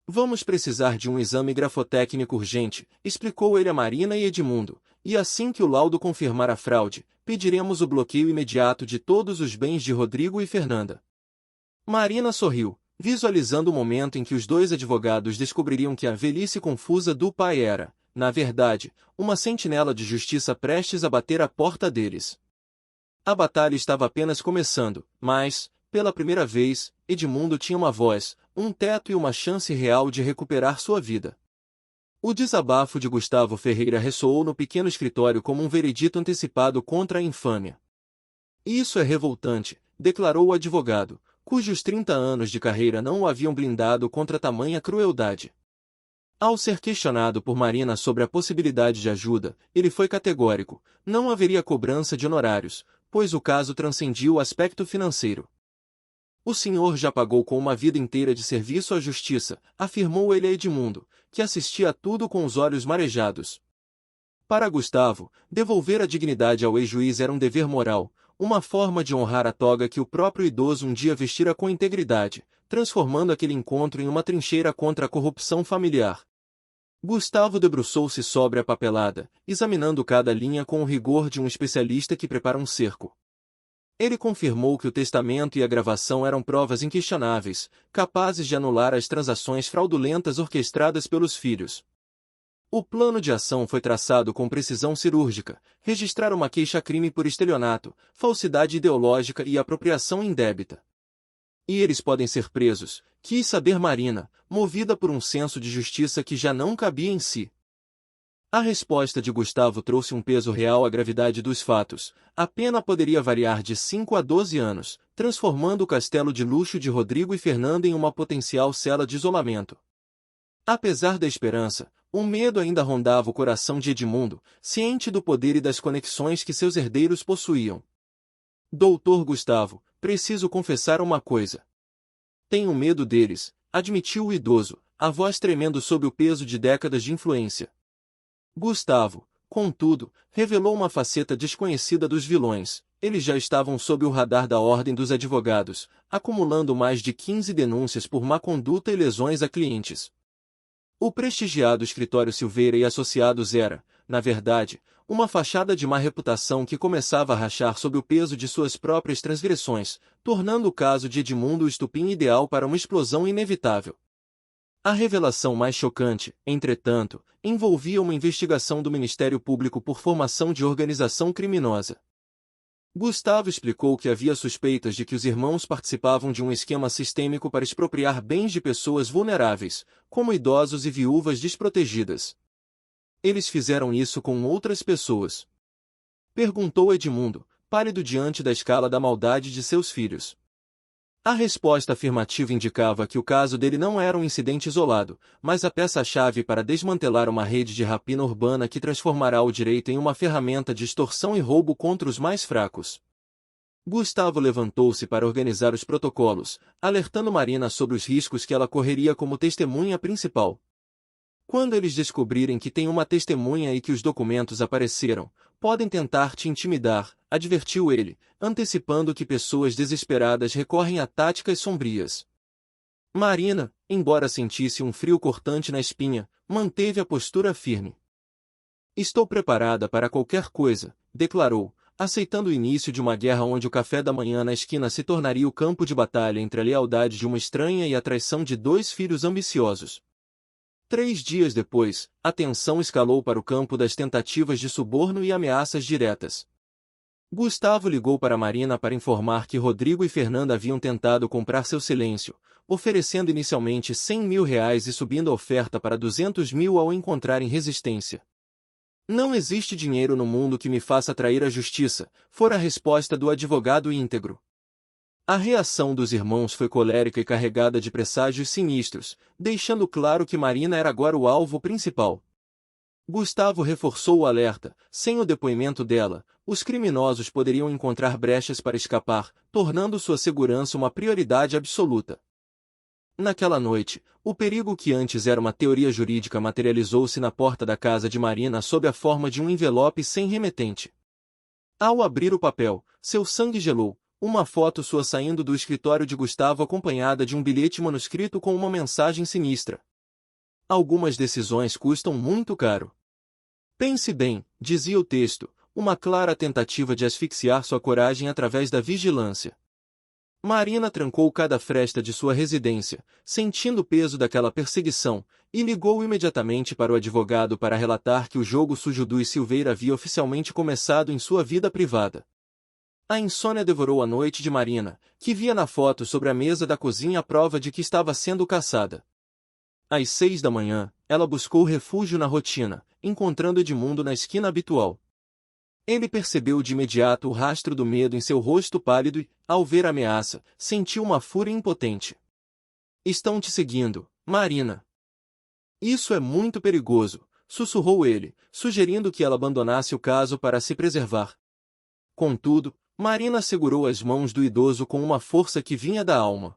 Vamos precisar de um exame grafotécnico urgente, explicou ele a Marina e Edmundo, e assim que o laudo confirmar a fraude, pediremos o bloqueio imediato de todos os bens de Rodrigo e Fernanda. Marina sorriu, visualizando o momento em que os dois advogados descobririam que a velhice confusa do pai era, na verdade, uma sentinela de justiça prestes a bater à porta deles. A batalha estava apenas começando, mas, pela primeira vez, Edmundo tinha uma voz, um teto e uma chance real de recuperar sua vida. O desabafo de Gustavo Ferreira ressoou no pequeno escritório como um veredito antecipado contra a infâmia. Isso é revoltante, declarou o advogado, cujos 30 anos de carreira não o haviam blindado contra tamanha crueldade. Ao ser questionado por Marina sobre a possibilidade de ajuda, ele foi categórico, não haveria cobrança de honorários, pois o caso transcendia o aspecto financeiro. O senhor já pagou com uma vida inteira de serviço à justiça, afirmou ele a Edmundo, que assistia a tudo com os olhos marejados. Para Gustavo, devolver a dignidade ao ex-juiz era um dever moral, uma forma de honrar a toga que o próprio idoso um dia vestira com integridade, transformando aquele encontro em uma trincheira contra a corrupção familiar. Gustavo debruçou-se sobre a papelada, examinando cada linha com o rigor de um especialista que prepara um cerco. Ele confirmou que o testamento e a gravação eram provas inquestionáveis, capazes de anular as transações fraudulentas orquestradas pelos filhos. O plano de ação foi traçado com precisão cirúrgica, registrar uma queixa-crime por estelionato, falsidade ideológica e apropriação indébita. E eles podem ser presos, quis saber Marina, movida por um senso de justiça que já não cabia em si. A resposta de Gustavo trouxe um peso real à gravidade dos fatos. A pena poderia variar de 5 a 12 anos, transformando o castelo de luxo de Rodrigo e Fernanda em uma potencial cela de isolamento. Apesar da esperança, o medo ainda rondava o coração de Edmundo, ciente do poder e das conexões que seus herdeiros possuíam. Doutor Gustavo, preciso confessar uma coisa. Tenho medo deles, admitiu o idoso, a voz tremendo sob o peso de décadas de influência. Gustavo, contudo, revelou uma faceta desconhecida dos vilões. Eles já estavam sob o radar da Ordem dos Advogados, acumulando mais de 15 denúncias por má conduta e lesões a clientes. O prestigiado escritório Silveira e Associados era, na verdade, uma fachada de má reputação que começava a rachar sob o peso de suas próprias transgressões, tornando o caso de Edmundo o estupim ideal para uma explosão inevitável. A revelação mais chocante, entretanto, envolvia uma investigação do Ministério Público por formação de organização criminosa. Gustavo explicou que havia suspeitas de que os irmãos participavam de um esquema sistêmico para expropriar bens de pessoas vulneráveis, como idosos e viúvas desprotegidas. Eles fizeram isso com outras pessoas? Perguntou Edmundo, pálido diante da escala da maldade de seus filhos. A resposta afirmativa indicava que o caso dele não era um incidente isolado, mas a peça-chave para desmantelar uma rede de rapina urbana que transformará o direito em uma ferramenta de extorsão e roubo contra os mais fracos. Gustavo levantou-se para organizar os protocolos, alertando Marina sobre os riscos que ela correria como testemunha principal. Quando eles descobrirem que tem uma testemunha e que os documentos apareceram, podem tentar te intimidar, advertiu ele, antecipando que pessoas desesperadas recorrem a táticas sombrias. Marina, embora sentisse um frio cortante na espinha, manteve a postura firme. Estou preparada para qualquer coisa, declarou, aceitando o início de uma guerra onde o café da manhã na esquina se tornaria o campo de batalha entre a lealdade de uma estranha e a traição de dois filhos ambiciosos. 3 dias depois, a tensão escalou para o campo das tentativas de suborno e ameaças diretas. Gustavo ligou para Marina para informar que Rodrigo e Fernanda haviam tentado comprar seu silêncio, oferecendo inicialmente R$ 100.000 e subindo a oferta para 200.000 ao encontrarem resistência. Não existe dinheiro no mundo que me faça trair a justiça, fora a resposta do advogado íntegro. A reação dos irmãos foi colérica e carregada de presságios sinistros, deixando claro que Marina era agora o alvo principal. Gustavo reforçou o alerta: sem o depoimento dela, os criminosos poderiam encontrar brechas para escapar, tornando sua segurança uma prioridade absoluta. Naquela noite, o perigo que antes era uma teoria jurídica materializou-se na porta da casa de Marina sob a forma de um envelope sem remetente. Ao abrir o papel, seu sangue gelou, uma foto sua saindo do escritório de Gustavo acompanhada de um bilhete manuscrito com uma mensagem sinistra. Algumas decisões custam muito caro. Pense bem, dizia o texto, uma clara tentativa de asfixiar sua coragem através da vigilância. Marina trancou cada fresta de sua residência, sentindo o peso daquela perseguição, e ligou imediatamente para o advogado para relatar que o jogo sujo do Silveira havia oficialmente começado em sua vida privada. A insônia devorou a noite de Marina, que via na foto sobre a mesa da cozinha a prova de que estava sendo caçada. Às 6 da manhã, ela buscou refúgio na rotina, encontrando Edmundo na esquina habitual. Ele percebeu de imediato o rastro do medo em seu rosto pálido e, ao ver a ameaça, sentiu uma fúria impotente. "Estão te seguindo, Marina." "Isso é muito perigoso", sussurrou ele, sugerindo que ela abandonasse o caso para se preservar. Contudo, Marina segurou as mãos do idoso com uma força que vinha da alma.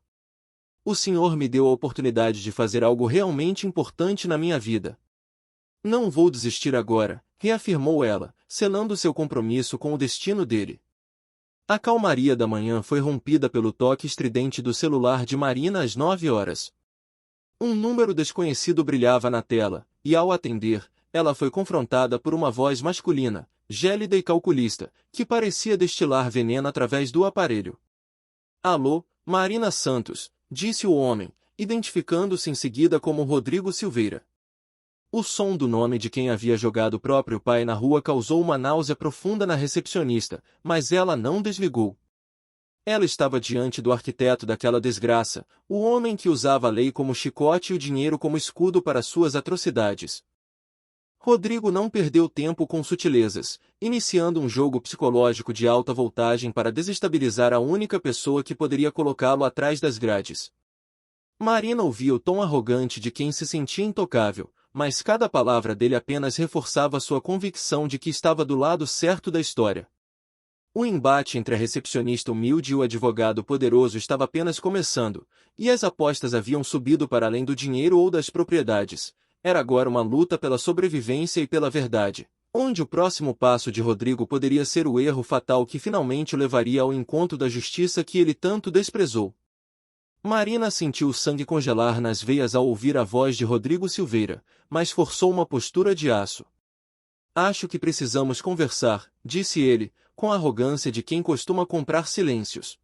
"O senhor me deu a oportunidade de fazer algo realmente importante na minha vida. Não vou desistir agora", reafirmou ela, selando seu compromisso com o destino dele. A calmaria da manhã foi rompida pelo toque estridente do celular de Marina às 9 horas. Um número desconhecido brilhava na tela, e ao atender, ela foi confrontada por uma voz masculina, gélida e calculista, que parecia destilar veneno através do aparelho. "Alô, Marina Santos", disse o homem, identificando-se em seguida como Rodrigo Silveira. O som do nome de quem havia jogado o próprio pai na rua causou uma náusea profunda na recepcionista, mas ela não desligou. Ela estava diante do arquiteto daquela desgraça, o homem que usava a lei como chicote e o dinheiro como escudo para suas atrocidades. Rodrigo não perdeu tempo com sutilezas, iniciando um jogo psicológico de alta voltagem para desestabilizar a única pessoa que poderia colocá-lo atrás das grades. Marina ouvia o tom arrogante de quem se sentia intocável, mas cada palavra dele apenas reforçava sua convicção de que estava do lado certo da história. O embate entre a recepcionista humilde e o advogado poderoso estava apenas começando, e as apostas haviam subido para além do dinheiro ou das propriedades. Era agora uma luta pela sobrevivência e pela verdade, onde o próximo passo de Rodrigo poderia ser o erro fatal que finalmente o levaria ao encontro da justiça que ele tanto desprezou. Marina sentiu o sangue congelar nas veias ao ouvir a voz de Rodrigo Silveira, mas forçou uma postura de aço. "Acho que precisamos conversar", disse ele, com a arrogância de quem costuma comprar silêncios.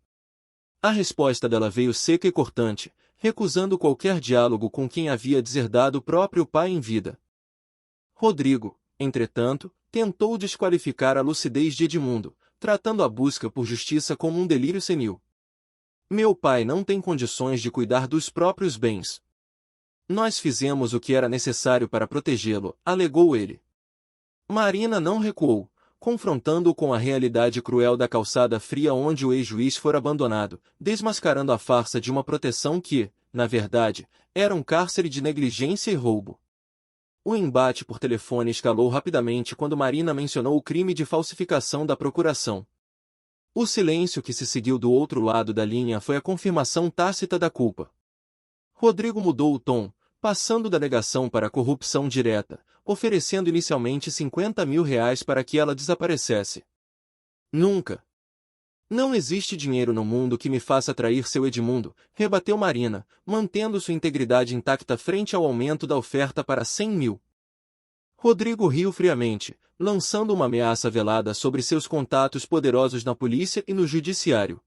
A resposta dela veio seca e cortante, recusando qualquer diálogo com quem havia deserdado o próprio pai em vida. Rodrigo, entretanto, tentou desqualificar a lucidez de Edmundo, tratando a busca por justiça como um delírio senil. "Meu pai não tem condições de cuidar dos próprios bens. Nós fizemos o que era necessário para protegê-lo", alegou ele. Marina não recuou, confrontando-o com a realidade cruel da calçada fria onde o ex-juiz fora abandonado, desmascarando a farsa de uma proteção que, na verdade, era um cárcere de negligência e roubo. O embate por telefone escalou rapidamente quando Marina mencionou o crime de falsificação da procuração. O silêncio que se seguiu do outro lado da linha foi a confirmação tácita da culpa. Rodrigo mudou o tom, passando da negação para a corrupção direta, oferecendo inicialmente R$ 50.000 para que ela desaparecesse. "Nunca. Não existe dinheiro no mundo que me faça trair seu Edmundo", rebateu Marina, mantendo sua integridade intacta frente ao aumento da oferta para 100.000. Rodrigo riu friamente, lançando uma ameaça velada sobre seus contatos poderosos na polícia e no judiciário.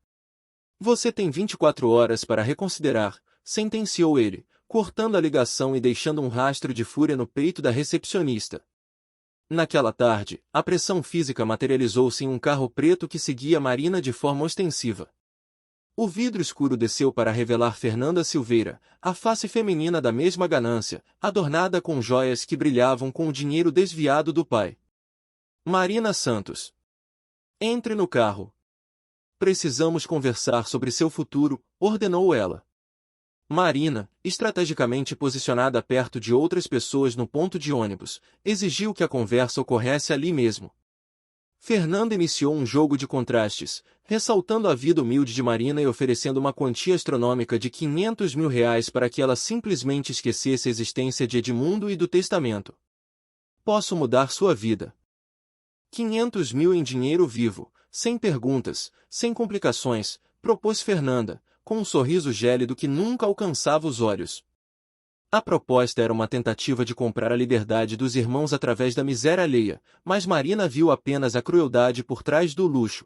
Você tem 24 horas para reconsiderar, sentenciou ele, cortando a ligação e deixando um rastro de fúria no peito da recepcionista. Naquela tarde, a pressão física materializou-se em um carro preto que seguia Marina de forma ostensiva. O vidro escuro desceu para revelar Fernanda Silveira, a face feminina da mesma ganância, adornada com joias que brilhavam com o dinheiro desviado do pai. Marina Santos. Entre no carro. Precisamos conversar sobre seu futuro, ordenou ela. Marina, estrategicamente posicionada perto de outras pessoas no ponto de ônibus, exigiu que a conversa ocorresse ali mesmo. Fernanda iniciou um jogo de contrastes, ressaltando a vida humilde de Marina e oferecendo uma quantia astronômica de R$ 500 mil para que ela simplesmente esquecesse a existência de Edmundo e do testamento. Posso mudar sua vida. 500 mil em dinheiro vivo, sem perguntas, sem complicações, propôs Fernanda, com um sorriso gélido que nunca alcançava os olhos. A proposta era uma tentativa de comprar a liberdade dos irmãos através da miséria alheia, mas Marina viu apenas a crueldade por trás do luxo.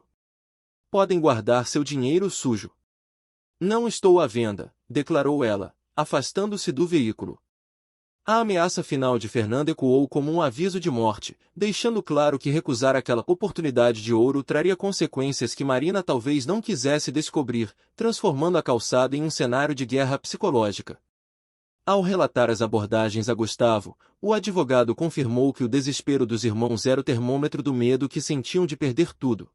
Podem guardar seu dinheiro sujo. Não estou à venda, declarou ela, afastando-se do veículo. A ameaça final de Fernanda ecoou como um aviso de morte, deixando claro que recusar aquela oportunidade de ouro traria consequências que Marina talvez não quisesse descobrir, transformando a calçada em um cenário de guerra psicológica. Ao relatar as abordagens a Gustavo, o advogado confirmou que o desespero dos irmãos era o termômetro do medo que sentiam de perder tudo.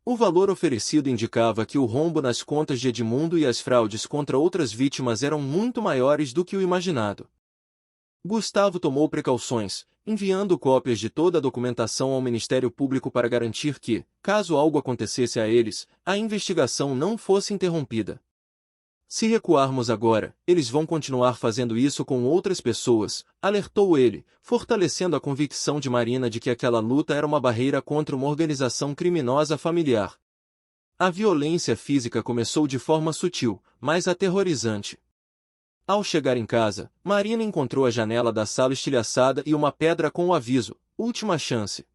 O valor oferecido indicava que o rombo nas contas de Edmundo e as fraudes contra outras vítimas eram muito maiores do que o imaginado. Gustavo tomou precauções, enviando cópias de toda a documentação ao Ministério Público para garantir que, caso algo acontecesse a eles, a investigação não fosse interrompida. Se recuarmos agora, eles vão continuar fazendo isso com outras pessoas, alertou ele, fortalecendo a convicção de Marina de que aquela luta era uma barreira contra uma organização criminosa familiar. A violência física começou de forma sutil, mas aterrorizante. Ao chegar em casa, Marina encontrou a janela da sala estilhaçada e uma pedra com o aviso, última chance.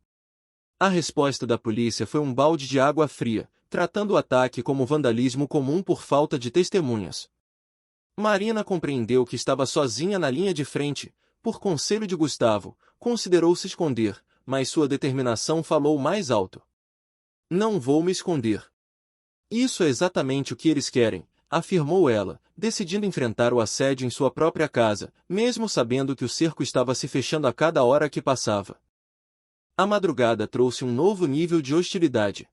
A resposta da polícia foi um balde de água fria, tratando o ataque como vandalismo comum por falta de testemunhas. Marina compreendeu que estava sozinha na linha de frente, por conselho de Gustavo, considerou se esconder, mas sua determinação falou mais alto. Não vou me esconder. Isso é exatamente o que eles querem, afirmou ela, decidindo enfrentar o assédio em sua própria casa, mesmo sabendo que o cerco estava se fechando a cada hora que passava. A madrugada trouxe um novo nível de hostilidade.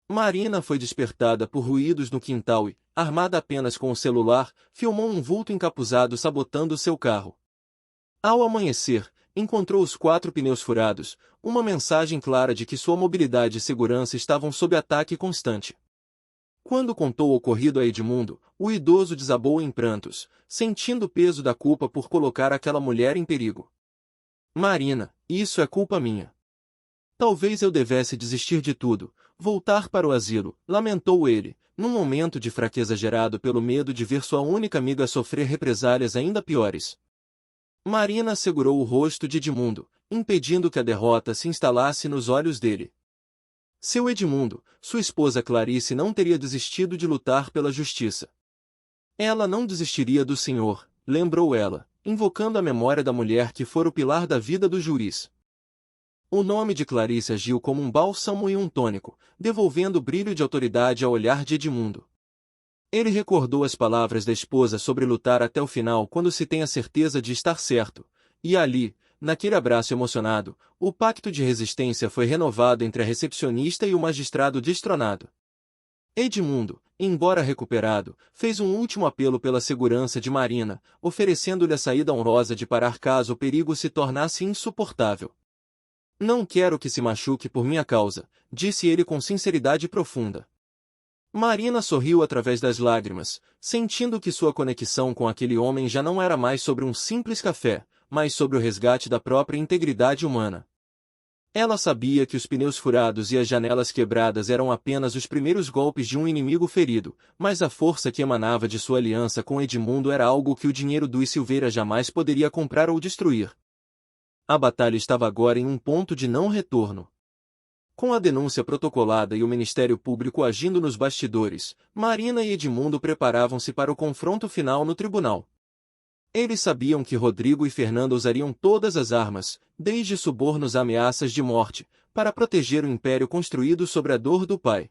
Marina foi despertada por ruídos no quintal e, armada apenas com o celular, filmou um vulto encapuzado sabotando seu carro. Ao amanhecer, encontrou os 4 pneus furados, uma mensagem clara de que sua mobilidade e segurança estavam sob ataque constante. Quando contou o ocorrido a Edmundo, o idoso desabou em prantos, sentindo o peso da culpa por colocar aquela mulher em perigo. Marina, isso é culpa minha. Talvez eu devesse desistir de tudo, voltar para o asilo, lamentou ele, num momento de fraqueza gerado pelo medo de ver sua única amiga sofrer represálias ainda piores. Marina segurou o rosto de Edmundo, impedindo que a derrota se instalasse nos olhos dele. Seu Edmundo, sua esposa Clarice não teria desistido de lutar pela justiça. Ela não desistiria do senhor, lembrou ela, invocando a memória da mulher que fora o pilar da vida do juiz. O nome de Clarice agiu como um bálsamo e um tônico, devolvendo brilho de autoridade ao olhar de Edmundo. Ele recordou as palavras da esposa sobre lutar até o final quando se tem a certeza de estar certo, e ali, naquele abraço emocionado, o pacto de resistência foi renovado entre a recepcionista e o magistrado destronado. Edmundo, embora recuperado, fez um último apelo pela segurança de Marina, oferecendo-lhe a saída honrosa de parar caso o perigo se tornasse insuportável. Não quero que se machuque por minha causa, disse ele com sinceridade profunda. Marina sorriu através das lágrimas, sentindo que sua conexão com aquele homem já não era mais sobre um simples café, mas sobre o resgate da própria integridade humana. Ela sabia que os pneus furados e as janelas quebradas eram apenas os primeiros golpes de um inimigo ferido, mas a força que emanava de sua aliança com Edmundo era algo que o dinheiro do Silveira jamais poderia comprar ou destruir. A batalha estava agora em um ponto de não retorno. Com a denúncia protocolada e o Ministério Público agindo nos bastidores, Marina e Edmundo preparavam-se para o confronto final no tribunal. Eles sabiam que Rodrigo e Fernanda usariam todas as armas, desde subornos a ameaças de morte, para proteger o império construído sobre a dor do pai.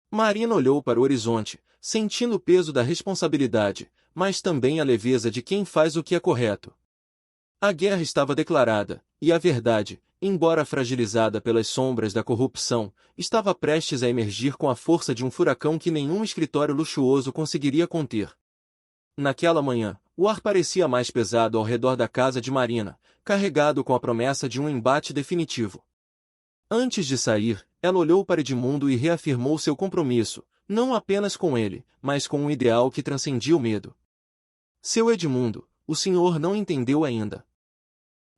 Marina olhou para o horizonte, sentindo o peso da responsabilidade, mas também a leveza de quem faz o que é correto. A guerra estava declarada, e a verdade, embora fragilizada pelas sombras da corrupção, estava prestes a emergir com a força de um furacão que nenhum escritório luxuoso conseguiria conter. Naquela manhã, o ar parecia mais pesado ao redor da casa de Marina, carregado com a promessa de um embate definitivo. Antes de sair, ela olhou para Edmundo e reafirmou seu compromisso, não apenas com ele, mas com um ideal que transcendia o medo. Seu Edmundo, o senhor não entendeu ainda.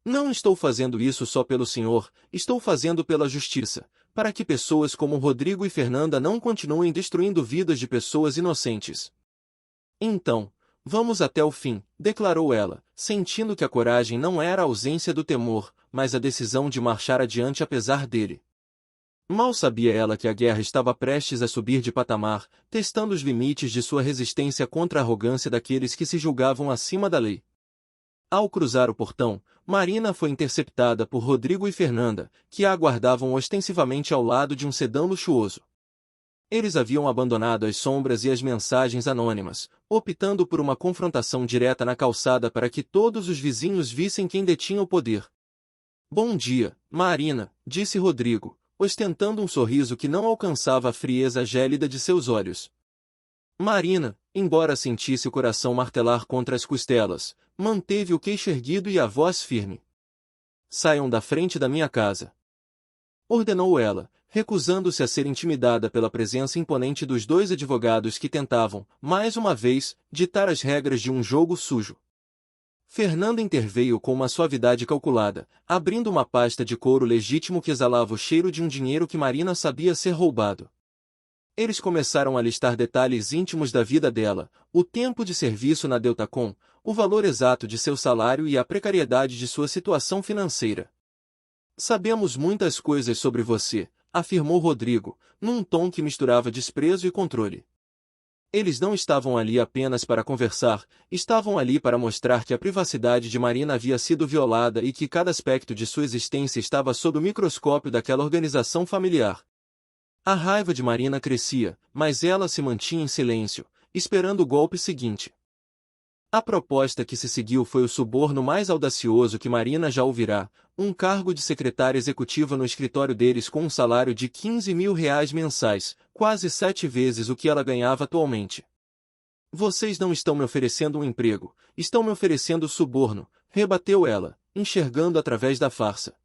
Não estou fazendo isso só pelo senhor, estou fazendo pela justiça, para que pessoas como Rodrigo e Fernanda não continuem destruindo vidas de pessoas inocentes. Então, vamos até o fim, declarou ela, sentindo que a coragem não era a ausência do temor, mas a decisão de marchar adiante apesar dele. Mal sabia ela que a guerra estava prestes a subir de patamar, testando os limites de sua resistência contra a arrogância daqueles que se julgavam acima da lei. Ao cruzar o portão, Marina foi interceptada por Rodrigo e Fernanda, que a aguardavam ostensivamente ao lado de um sedã luxuoso. Eles haviam abandonado as sombras e as mensagens anônimas, optando por uma confrontação direta na calçada para que todos os vizinhos vissem quem detinha o poder. Bom dia, Marina, disse Rodrigo, ostentando um sorriso que não alcançava a frieza gélida de seus olhos. Marina, embora sentisse o coração martelar contra as costelas, manteve o queixo erguido e a voz firme. Saiam da frente da minha casa, ordenou ela, recusando-se a ser intimidada pela presença imponente dos dois advogados que tentavam, mais uma vez, ditar as regras de um jogo sujo. Fernanda interveio com uma suavidade calculada, abrindo uma pasta de couro legítimo que exalava o cheiro de um dinheiro que Marina sabia ser roubado. Eles começaram a listar detalhes íntimos da vida dela, o tempo de serviço na Deltacom, o valor exato de seu salário e a precariedade de sua situação financeira. Sabemos muitas coisas sobre você, afirmou Rodrigo, num tom que misturava desprezo e controle. Eles não estavam ali apenas para conversar, estavam ali para mostrar que a privacidade de Marina havia sido violada e que cada aspecto de sua existência estava sob o microscópio daquela organização familiar. A raiva de Marina crescia, mas ela se mantinha em silêncio, esperando o golpe seguinte. A proposta que se seguiu foi o suborno mais audacioso que Marina já ouvirá, um cargo de secretária executiva no escritório deles com um salário de R$ 15.000 mensais, quase 7 vezes o que ela ganhava atualmente. Vocês não estão me oferecendo um emprego, estão me oferecendo suborno, rebateu ela, enxergando através da farsa.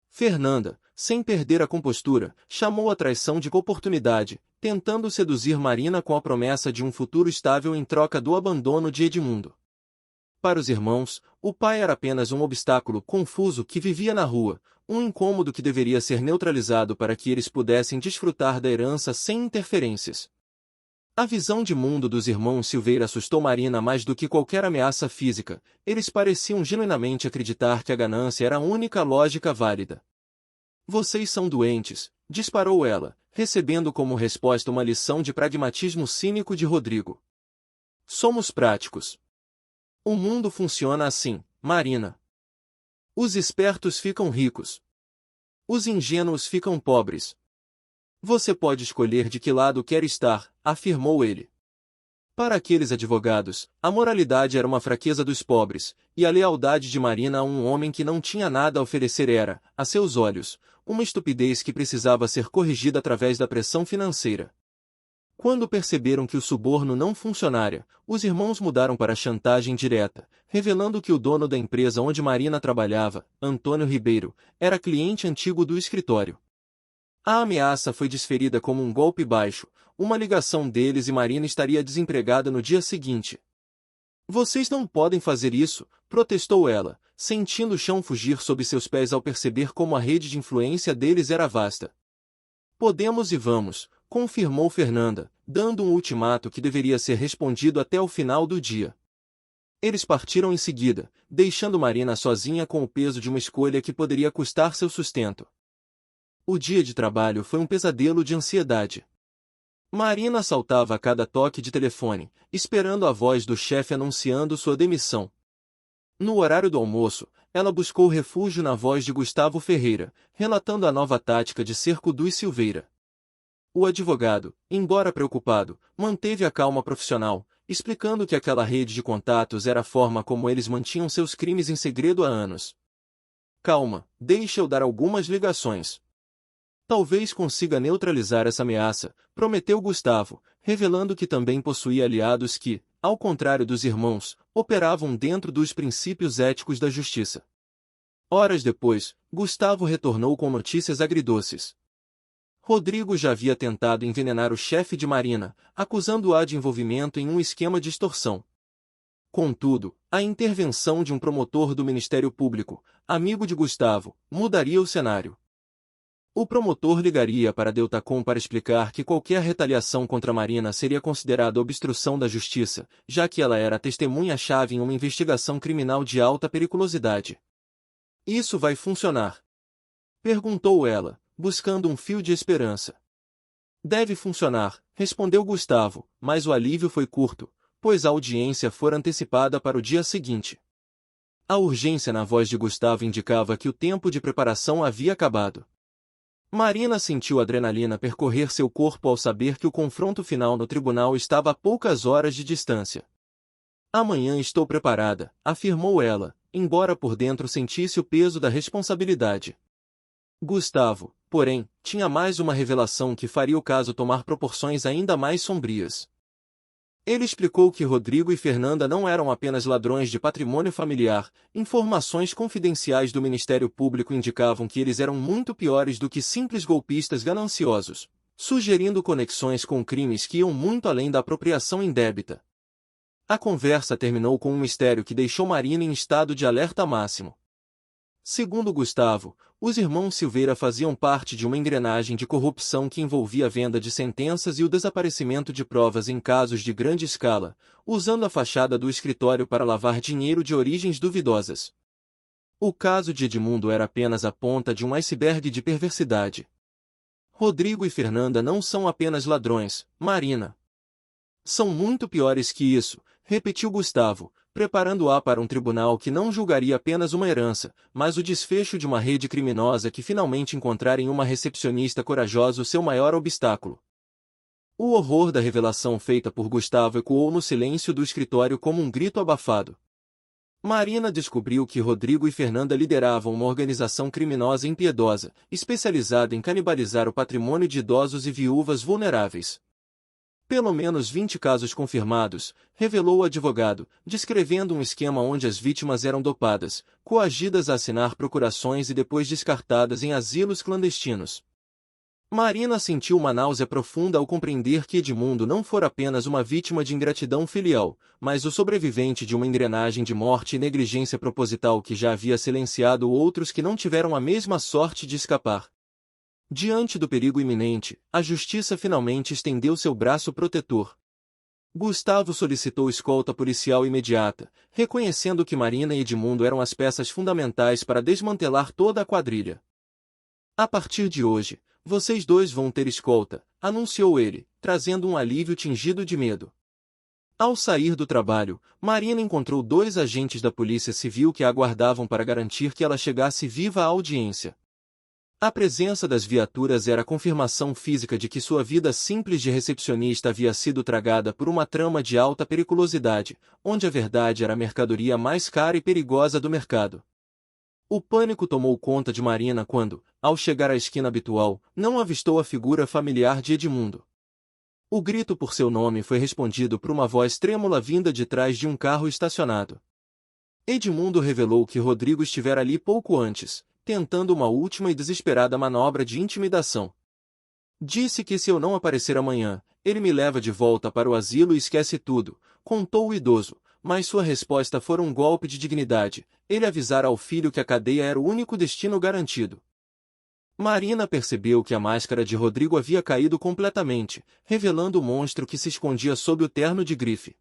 Fernanda, sem perder a compostura, chamou a traição de oportunidade, tentando seduzir Marina com a promessa de um futuro estável em troca do abandono de Edmundo. Para os irmãos, o pai era apenas um obstáculo confuso que vivia na rua, um incômodo que deveria ser neutralizado para que eles pudessem desfrutar da herança sem interferências. A visão de mundo dos irmãos Silveira assustou Marina mais do que qualquer ameaça física, eles pareciam genuinamente acreditar que a ganância era a única lógica válida. Vocês são doentes, disparou ela, recebendo como resposta uma lição de pragmatismo cínico de Rodrigo. Somos práticos. O mundo funciona assim, Marina. Os espertos ficam ricos. Os ingênuos ficam pobres. Você pode escolher de que lado quer estar, afirmou ele. Para aqueles advogados, a moralidade era uma fraqueza dos pobres, e a lealdade de Marina a um homem que não tinha nada a oferecer era, a seus olhos, uma estupidez que precisava ser corrigida através da pressão financeira. Quando perceberam que o suborno não funcionaria, os irmãos mudaram para a chantagem direta, revelando que o dono da empresa onde Marina trabalhava, Antônio Ribeiro, era cliente antigo do escritório. A ameaça foi desferida como um golpe baixo, uma ligação deles e Marina estaria desempregada no dia seguinte. Vocês não podem fazer isso, protestou ela, sentindo o chão fugir sob seus pés ao perceber como a rede de influência deles era vasta. Podemos e vamos, confirmou Fernanda, dando um ultimato que deveria ser respondido até o final do dia. Eles partiram em seguida, deixando Marina sozinha com o peso de uma escolha que poderia custar seu sustento. O dia de trabalho foi um pesadelo de ansiedade. Marina saltava a cada toque de telefone, esperando a voz do chefe anunciando sua demissão. No horário do almoço, ela buscou refúgio na voz de Gustavo Ferreira, relatando a nova tática de cerco dos Silveira. O advogado, embora preocupado, manteve a calma profissional, explicando que aquela rede de contatos era a forma como eles mantinham seus crimes em segredo há anos. Calma, deixe eu dar algumas ligações. Talvez consiga neutralizar essa ameaça, prometeu Gustavo, revelando que também possuía aliados que, ao contrário dos irmãos, operavam dentro dos princípios éticos da justiça. Horas depois, Gustavo retornou com notícias agridoces. Rodrigo já havia tentado envenenar o chefe de Marina, acusando-a de envolvimento em um esquema de extorsão. Contudo, a intervenção de um promotor do Ministério Público, amigo de Gustavo, mudaria o cenário. O promotor ligaria para Deltacom para explicar que qualquer retaliação contra Marina seria considerada obstrução da justiça, já que ela era testemunha-chave em uma investigação criminal de alta periculosidade. Isso vai funcionar? Perguntou ela, buscando um fio de esperança. Deve funcionar, respondeu Gustavo, mas o alívio foi curto, pois a audiência fora antecipada para o dia seguinte. A urgência na voz de Gustavo indicava que o tempo de preparação havia acabado. Marina sentiu a adrenalina percorrer seu corpo ao saber que o confronto final no tribunal estava a poucas horas de distância. Amanhã estou preparada, afirmou ela, embora por dentro sentisse o peso da responsabilidade. Gustavo, porém, tinha mais uma revelação que faria o caso tomar proporções ainda mais sombrias. Ele explicou que Rodrigo e Fernanda não eram apenas ladrões de patrimônio familiar, informações confidenciais do Ministério Público indicavam que eles eram muito piores do que simples golpistas gananciosos, sugerindo conexões com crimes que iam muito além da apropriação indébita. A conversa terminou com um mistério que deixou Marina em estado de alerta máximo. Segundo Gustavo, os irmãos Silveira faziam parte de uma engrenagem de corrupção que envolvia a venda de sentenças e o desaparecimento de provas em casos de grande escala, usando a fachada do escritório para lavar dinheiro de origens duvidosas. O caso de Edmundo era apenas a ponta de um iceberg de perversidade. Rodrigo e Fernanda não são apenas ladrões, Marina. São muito piores que isso, repetiu Gustavo, preparando-a para um tribunal que não julgaria apenas uma herança, mas o desfecho de uma rede criminosa que finalmente encontrara em uma recepcionista corajosa o seu maior obstáculo. O horror da revelação feita por Gustavo ecoou no silêncio do escritório como um grito abafado. Marina descobriu que Rodrigo e Fernanda lideravam uma organização criminosa impiedosa, especializada em canibalizar o patrimônio de idosos e viúvas vulneráveis. Pelo menos 20 casos confirmados, revelou o advogado, descrevendo um esquema onde as vítimas eram dopadas, coagidas a assinar procurações e depois descartadas em asilos clandestinos. Marina sentiu uma náusea profunda ao compreender que Edmundo não fora apenas uma vítima de ingratidão filial, mas o sobrevivente de uma engrenagem de morte e negligência proposital que já havia silenciado outros que não tiveram a mesma sorte de escapar. Diante do perigo iminente, a justiça finalmente estendeu seu braço protetor. Gustavo solicitou escolta policial imediata, reconhecendo que Marina e Edmundo eram as peças fundamentais para desmantelar toda a quadrilha. A partir de hoje, vocês dois vão ter escolta, anunciou ele, trazendo um alívio tingido de medo. Ao sair do trabalho, Marina encontrou 2 agentes da Polícia Civil que a aguardavam para garantir que ela chegasse viva à audiência. A presença das viaturas era a confirmação física de que sua vida simples de recepcionista havia sido tragada por uma trama de alta periculosidade, onde a verdade era a mercadoria mais cara e perigosa do mercado. O pânico tomou conta de Marina quando, ao chegar à esquina habitual, não avistou a figura familiar de Edmundo. O grito por seu nome foi respondido por uma voz trêmula vinda de trás de um carro estacionado. Edmundo revelou que Rodrigo estivera ali pouco antes, tentando uma última e desesperada manobra de intimidação. Disse que se eu não aparecer amanhã, ele me leva de volta para o asilo e esquece tudo, contou o idoso, mas sua resposta fora um golpe de dignidade, ele avisara ao filho que a cadeia era o único destino garantido. Marina percebeu que a máscara de Rodrigo havia caído completamente, revelando o monstro que se escondia sob o terno de grife.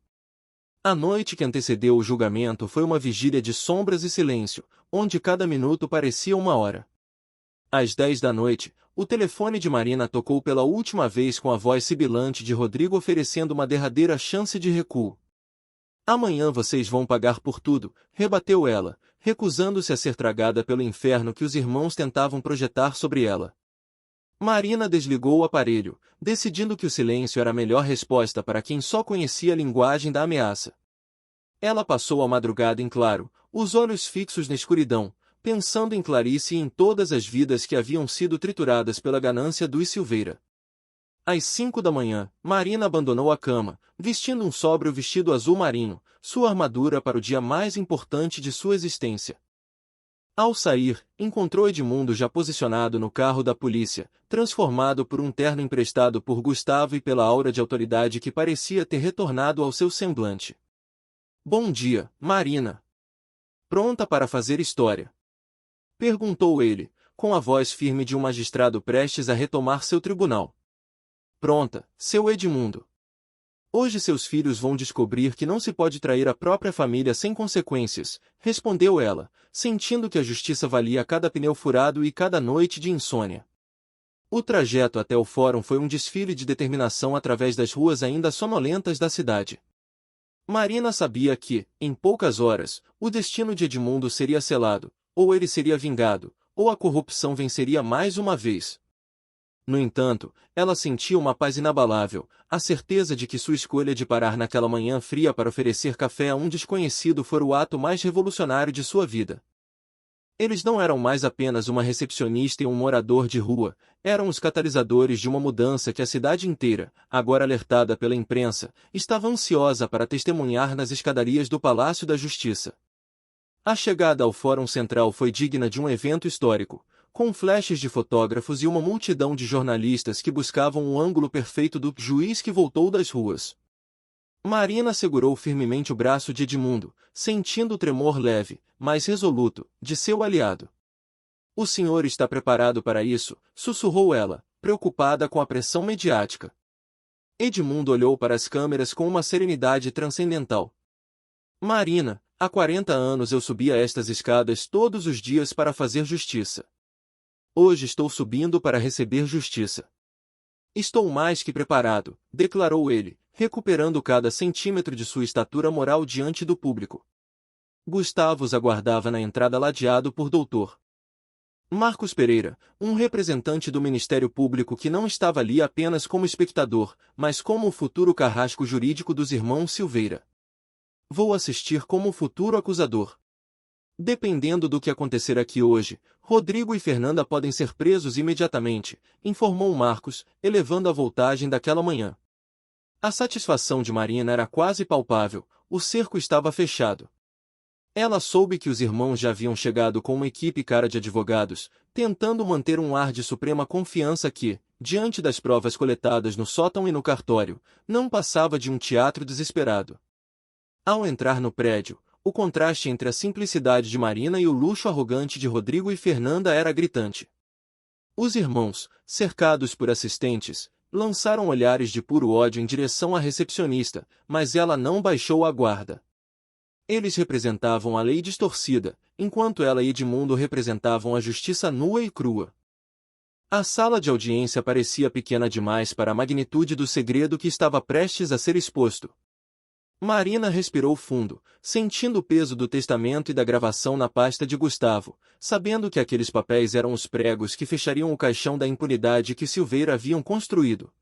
A noite que antecedeu o julgamento foi uma vigília de sombras e silêncio, onde cada minuto parecia uma hora. Às 10 da noite, o telefone de Marina tocou pela última vez com a voz sibilante de Rodrigo oferecendo uma derradeira chance de recuo. Amanhã vocês vão pagar por tudo, rebateu ela, recusando-se a ser tragada pelo inferno que os irmãos tentavam projetar sobre ela. Marina desligou o aparelho, decidindo que o silêncio era a melhor resposta para quem só conhecia a linguagem da ameaça. Ela passou a madrugada em claro, os olhos fixos na escuridão, pensando em Clarice e em todas as vidas que haviam sido trituradas pela ganância dos Silveira. Às 5 da manhã, Marina abandonou a cama, vestindo um sóbrio vestido azul marinho, sua armadura para o dia mais importante de sua existência. Ao sair, encontrou Edmundo já posicionado no carro da polícia, transformado por um terno emprestado por Gustavo e pela aura de autoridade que parecia ter retornado ao seu semblante. Bom dia, Marina. Pronta para fazer história? Perguntou ele, com a voz firme de um magistrado prestes a retomar seu tribunal. Pronta, seu Edmundo. Hoje seus filhos vão descobrir que não se pode trair a própria família sem consequências, respondeu ela, sentindo que a justiça valia cada pneu furado e cada noite de insônia. O trajeto até o fórum foi um desfile de determinação através das ruas ainda sonolentas da cidade. Marina sabia que, em poucas horas, o destino de Edmundo seria selado, ou ele seria vingado, ou a corrupção venceria mais uma vez. No entanto, ela sentia uma paz inabalável, a certeza de que sua escolha de parar naquela manhã fria para oferecer café a um desconhecido fora o ato mais revolucionário de sua vida. Eles não eram mais apenas uma recepcionista e um morador de rua, eram os catalisadores de uma mudança que a cidade inteira, agora alertada pela imprensa, estava ansiosa para testemunhar nas escadarias do Palácio da Justiça. A chegada ao Fórum Central foi digna de um evento histórico, com flashes de fotógrafos e uma multidão de jornalistas que buscavam o ângulo perfeito do juiz que voltou das ruas. Marina segurou firmemente o braço de Edmundo, sentindo o tremor leve, mas resoluto, de seu aliado. O senhor está preparado para isso, sussurrou ela, preocupada com a pressão mediática. Edmundo olhou para as câmeras com uma serenidade transcendental. Marina, há 40 anos eu subia estas escadas todos os dias para fazer justiça. Hoje estou subindo para receber justiça. Estou mais que preparado, declarou ele, recuperando cada centímetro de sua estatura moral diante do público. Gustavo os aguardava na entrada ladeado por Dr. Marcos Pereira, um representante do Ministério Público que não estava ali apenas como espectador, mas como o futuro carrasco jurídico dos irmãos Silveira. Vou assistir como o futuro acusador. Dependendo do que acontecer aqui hoje, Rodrigo e Fernanda podem ser presos imediatamente, informou Marcos, elevando a voltagem daquela manhã. A satisfação de Marina era quase palpável, o cerco estava fechado. Ela soube que os irmãos já haviam chegado com uma equipe cara de advogados, tentando manter um ar de suprema confiança que, diante das provas coletadas no sótão e no cartório, não passava de um teatro desesperado. Ao entrar no prédio, o contraste entre a simplicidade de Marina e o luxo arrogante de Rodrigo e Fernanda era gritante. Os irmãos, cercados por assistentes, lançaram olhares de puro ódio em direção à recepcionista, mas ela não baixou a guarda. Eles representavam a lei distorcida, enquanto ela e Edmundo representavam a justiça nua e crua. A sala de audiência parecia pequena demais para a magnitude do segredo que estava prestes a ser exposto. Marina respirou fundo, sentindo o peso do testamento e da gravação na pasta de Gustavo, sabendo que aqueles papéis eram os pregos que fechariam o caixão da impunidade que Silveira haviam construído.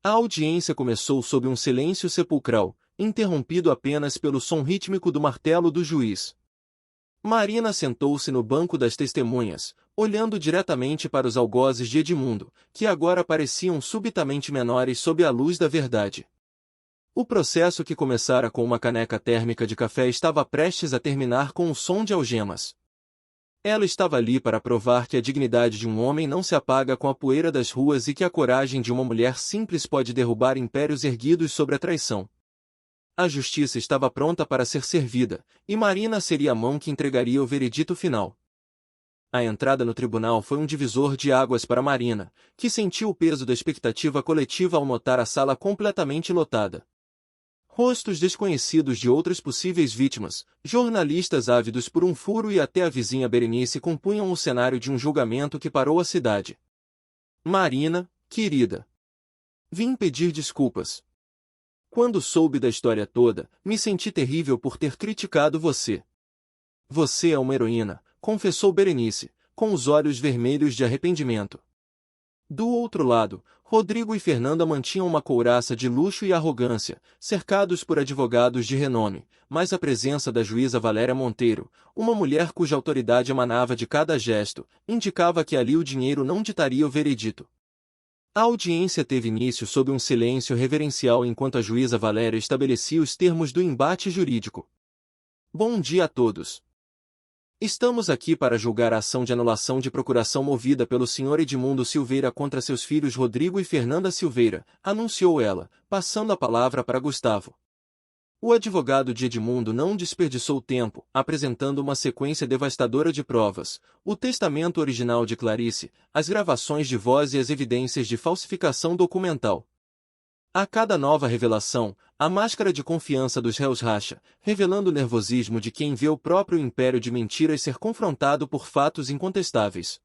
A audiência começou sob um silêncio sepulcral, interrompido apenas pelo som rítmico do martelo do juiz. Marina sentou-se no banco das testemunhas, olhando diretamente para os algozes de Edmundo, que agora pareciam subitamente menores sob a luz da verdade. O processo que começara com uma caneca térmica de café estava prestes a terminar com um som de algemas. Ela estava ali para provar que a dignidade de um homem não se apaga com a poeira das ruas e que a coragem de uma mulher simples pode derrubar impérios erguidos sobre a traição. A justiça estava pronta para ser servida, e Marina seria a mão que entregaria o veredito final. A entrada no tribunal foi um divisor de águas para Marina, que sentiu o peso da expectativa coletiva ao notar a sala completamente lotada. Rostos desconhecidos de outras possíveis vítimas, jornalistas ávidos por um furo e até a vizinha Berenice compunham o cenário de um julgamento que parou a cidade. Marina, querida. Vim pedir desculpas. Quando soube da história toda, me senti terrível por ter criticado você. Você é uma heroína, confessou Berenice, com os olhos vermelhos de arrependimento. Do outro lado, Rodrigo e Fernanda mantinham uma couraça de luxo e arrogância, cercados por advogados de renome, mas a presença da juíza Valéria Monteiro, uma mulher cuja autoridade emanava de cada gesto, indicava que ali o dinheiro não ditaria o veredito. A audiência teve início sob um silêncio reverencial enquanto a juíza Valéria estabelecia os termos do embate jurídico. Bom dia a todos. Estamos aqui para julgar a ação de anulação de procuração movida pelo Sr. Edmundo Silveira contra seus filhos Rodrigo e Fernanda Silveira, anunciou ela, passando a palavra para Gustavo. O advogado de Edmundo não desperdiçou tempo, apresentando uma sequência devastadora de provas, o testamento original de Clarice, as gravações de voz e as evidências de falsificação documental. A cada nova revelação, a máscara de confiança dos réus racha, revelando o nervosismo de quem vê o próprio império de mentiras ser confrontado por fatos incontestáveis.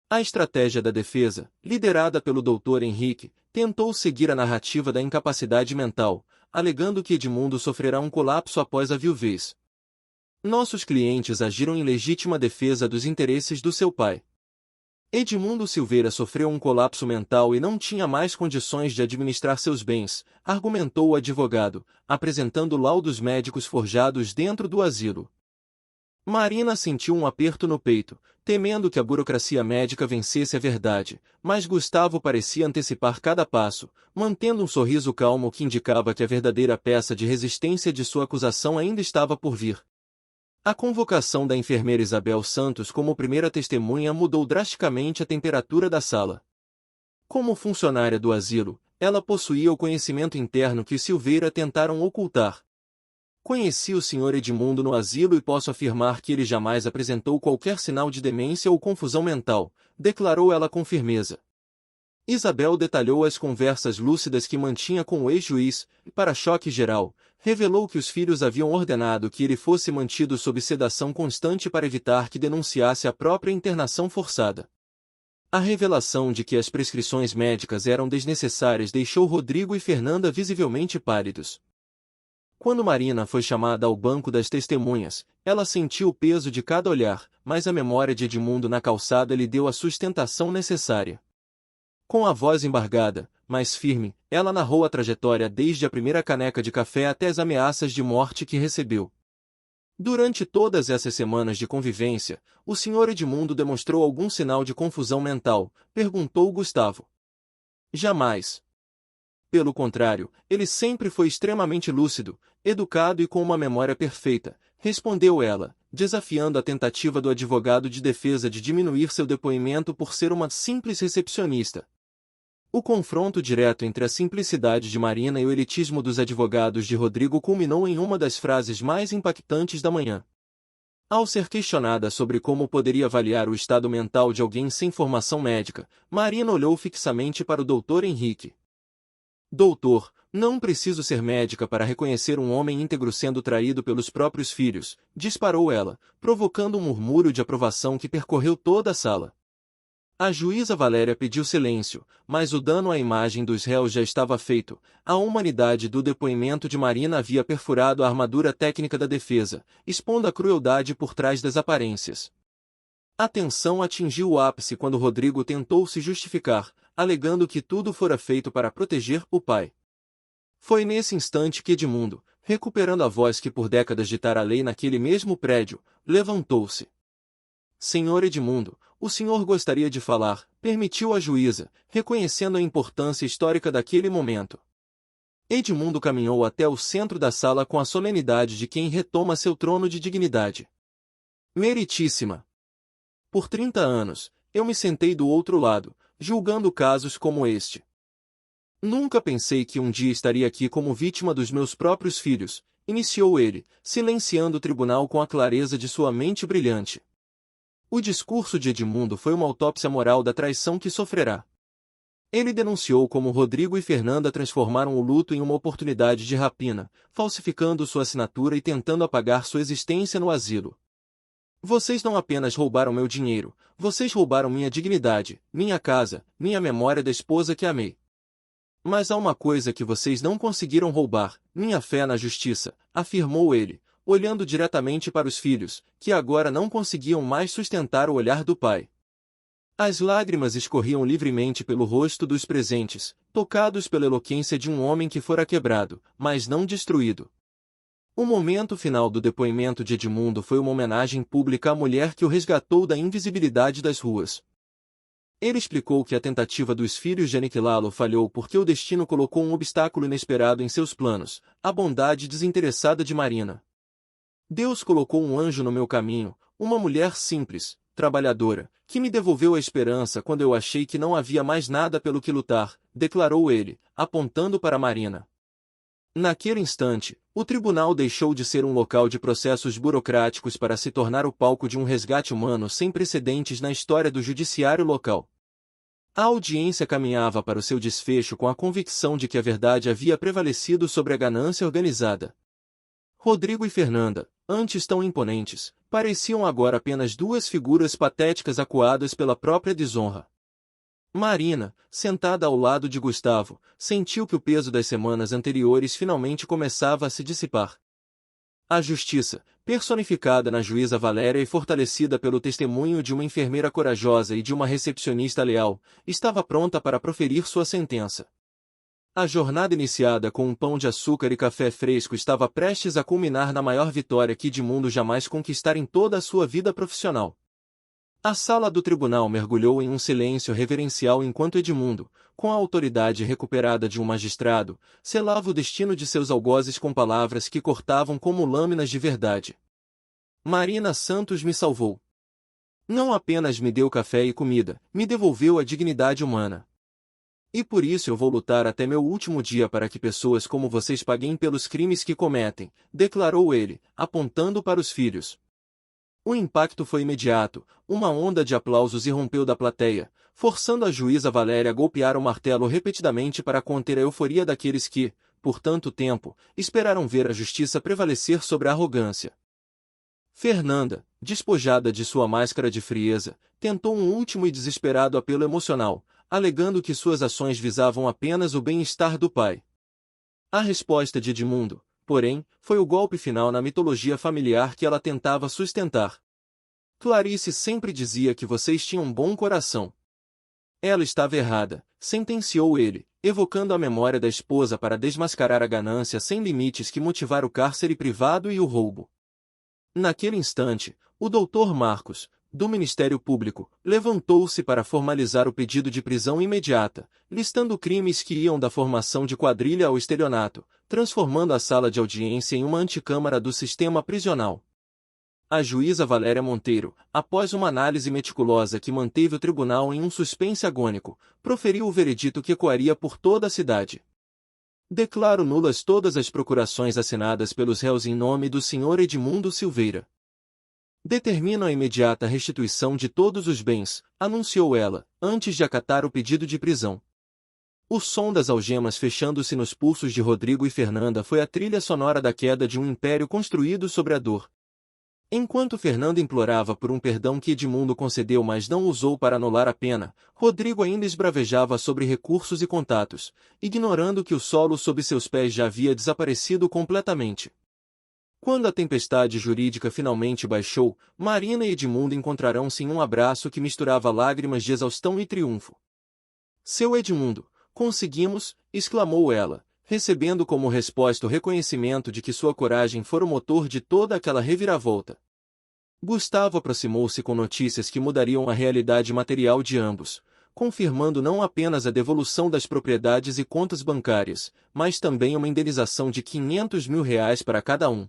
A estratégia da defesa, liderada pelo Dr. Henrique, tentou seguir a narrativa da incapacidade mental, alegando que Edmundo sofrerá um colapso após a viuvez. Nossos clientes agiram em legítima defesa dos interesses do seu pai. Edmundo Silveira sofreu um colapso mental e não tinha mais condições de administrar seus bens, argumentou o advogado, apresentando laudos médicos forjados dentro do asilo. Marina sentiu um aperto no peito, temendo que a burocracia médica vencesse a verdade, mas Gustavo parecia antecipar cada passo, mantendo um sorriso calmo que indicava que a verdadeira peça de resistência de sua acusação ainda estava por vir. A convocação da enfermeira Isabel Santos como primeira testemunha mudou drasticamente a temperatura da sala. Como funcionária do asilo, ela possuía o conhecimento interno que Silveira tentaram ocultar. Conheci o Sr. Edmundo no asilo e posso afirmar que ele jamais apresentou qualquer sinal de demência ou confusão mental, declarou ela com firmeza. Isabel detalhou as conversas lúcidas que mantinha com o ex-juiz, e para choque geral, revelou que os filhos haviam ordenado que ele fosse mantido sob sedação constante para evitar que denunciasse a própria internação forçada. A revelação de que as prescrições médicas eram desnecessárias deixou Rodrigo e Fernanda visivelmente pálidos. Quando Marina foi chamada ao banco das testemunhas, ela sentiu o peso de cada olhar, mas a memória de Edmundo na calçada lhe deu a sustentação necessária. Com a voz embargada, mas firme, ela narrou a trajetória desde a primeira caneca de café até as ameaças de morte que recebeu. Durante todas essas semanas de convivência, o Sr. Edmundo demonstrou algum sinal de confusão mental, perguntou Gustavo. Jamais. Pelo contrário, ele sempre foi extremamente lúcido, educado e com uma memória perfeita, respondeu ela, desafiando a tentativa do advogado de defesa de diminuir seu depoimento por ser uma simples recepcionista. O confronto direto entre a simplicidade de Marina e o elitismo dos advogados de Rodrigo culminou em uma das frases mais impactantes da manhã. Ao ser questionada sobre como poderia avaliar o estado mental de alguém sem formação médica, Marina olhou fixamente para o Dr. Henrique. Doutor, não preciso ser médica para reconhecer um homem íntegro sendo traído pelos próprios filhos, disparou ela, provocando um murmúrio de aprovação que percorreu toda a sala. A juíza Valéria pediu silêncio, mas o dano à imagem dos réus já estava feito. A humanidade do depoimento de Marina havia perfurado a armadura técnica da defesa, expondo a crueldade por trás das aparências. A tensão atingiu o ápice quando Rodrigo tentou se justificar, alegando que tudo fora feito para proteger o pai. Foi nesse instante que Edmundo, recuperando a voz que por décadas ditara a lei naquele mesmo prédio, levantou-se. Senhor Edmundo, o senhor gostaria de falar, permitiu a juíza, reconhecendo a importância histórica daquele momento. Edmundo caminhou até o centro da sala com a solenidade de quem retoma seu trono de dignidade. Meritíssima! Por 30 anos, eu me sentei do outro lado, julgando casos como este. Nunca pensei que um dia estaria aqui como vítima dos meus próprios filhos, iniciou ele, silenciando o tribunal com a clareza de sua mente brilhante. O discurso de Edmundo foi uma autópsia moral da traição que sofrerá. Ele denunciou como Rodrigo e Fernanda transformaram o luto em uma oportunidade de rapina, falsificando sua assinatura e tentando apagar sua existência no asilo. Vocês não apenas roubaram meu dinheiro, vocês roubaram minha dignidade, minha casa, minha memória da esposa que amei. Mas há uma coisa que vocês não conseguiram roubar, minha fé na justiça, afirmou ele, olhando diretamente para os filhos, que agora não conseguiam mais sustentar o olhar do pai. As lágrimas escorriam livremente pelo rosto dos presentes, tocados pela eloquência de um homem que fora quebrado, mas não destruído. O momento final do depoimento de Edmundo foi uma homenagem pública à mulher que o resgatou da invisibilidade das ruas. Ele explicou que a tentativa dos filhos de aniquilá-lo falhou porque o destino colocou um obstáculo inesperado em seus planos, a bondade desinteressada de Marina. Deus colocou um anjo no meu caminho, uma mulher simples, trabalhadora, que me devolveu a esperança quando eu achei que não havia mais nada pelo que lutar, declarou ele, apontando para Marina. Naquele instante, o tribunal deixou de ser um local de processos burocráticos para se tornar o palco de um resgate humano sem precedentes na história do judiciário local. A audiência caminhava para o seu desfecho com a convicção de que a verdade havia prevalecido sobre a ganância organizada. Rodrigo e Fernanda, antes tão imponentes, pareciam agora apenas duas figuras patéticas acuadas pela própria desonra. Marina, sentada ao lado de Gustavo, sentiu que o peso das semanas anteriores finalmente começava a se dissipar. A justiça, personificada na juíza Valéria e fortalecida pelo testemunho de uma enfermeira corajosa e de uma recepcionista leal, estava pronta para proferir sua sentença. A jornada iniciada com um pão de açúcar e café fresco estava prestes a culminar na maior vitória que Edmundo jamais conquistara em toda a sua vida profissional. A sala do tribunal mergulhou em um silêncio reverencial enquanto Edmundo, com a autoridade recuperada de um magistrado, selava o destino de seus algozes com palavras que cortavam como lâminas de verdade. Marina Santos me salvou. Não apenas me deu café e comida, me devolveu a dignidade humana. E por isso eu vou lutar até meu último dia para que pessoas como vocês paguem pelos crimes que cometem, declarou ele, apontando para os filhos. O impacto foi imediato, uma onda de aplausos irrompeu da plateia, forçando a juíza Valéria a golpear o martelo repetidamente para conter a euforia daqueles que, por tanto tempo, esperaram ver a justiça prevalecer sobre a arrogância. Fernanda, despojada de sua máscara de frieza, tentou um último e desesperado apelo emocional, alegando que suas ações visavam apenas o bem-estar do pai. A resposta de Edmundo, porém, foi o golpe final na mitologia familiar que ela tentava sustentar. Clarice sempre dizia que vocês tinham um bom coração. Ela estava errada, sentenciou ele, evocando a memória da esposa para desmascarar a ganância sem limites que motivara o cárcere privado e o roubo. Naquele instante, o Dr. Marcos, do Ministério Público, levantou-se para formalizar o pedido de prisão imediata, listando crimes que iam da formação de quadrilha ao estelionato, transformando a sala de audiência em uma antecâmara do sistema prisional. A juíza Valéria Monteiro, após uma análise meticulosa que manteve o tribunal em um suspense agônico, proferiu o veredito que ecoaria por toda a cidade. Declaro nulas todas as procurações assinadas pelos réus em nome do Sr. Edmundo Silveira. Determino a imediata restituição de todos os bens, anunciou ela, antes de acatar o pedido de prisão. O som das algemas fechando-se nos pulsos de Rodrigo e Fernanda foi a trilha sonora da queda de um império construído sobre a dor. Enquanto Fernanda implorava por um perdão que Edmundo concedeu mas não usou para anular a pena, Rodrigo ainda esbravejava sobre recursos e contatos, ignorando que o solo sob seus pés já havia desaparecido completamente. Quando a tempestade jurídica finalmente baixou, Marina e Edmundo encontrarão-se em um abraço que misturava lágrimas de exaustão e triunfo. Seu Edmundo, conseguimos, exclamou ela, recebendo como resposta o reconhecimento de que sua coragem fora o motor de toda aquela reviravolta. Gustavo aproximou-se com notícias que mudariam a realidade material de ambos, confirmando não apenas a devolução das propriedades e contas bancárias, mas também uma indenização de R$ 500 mil para cada um.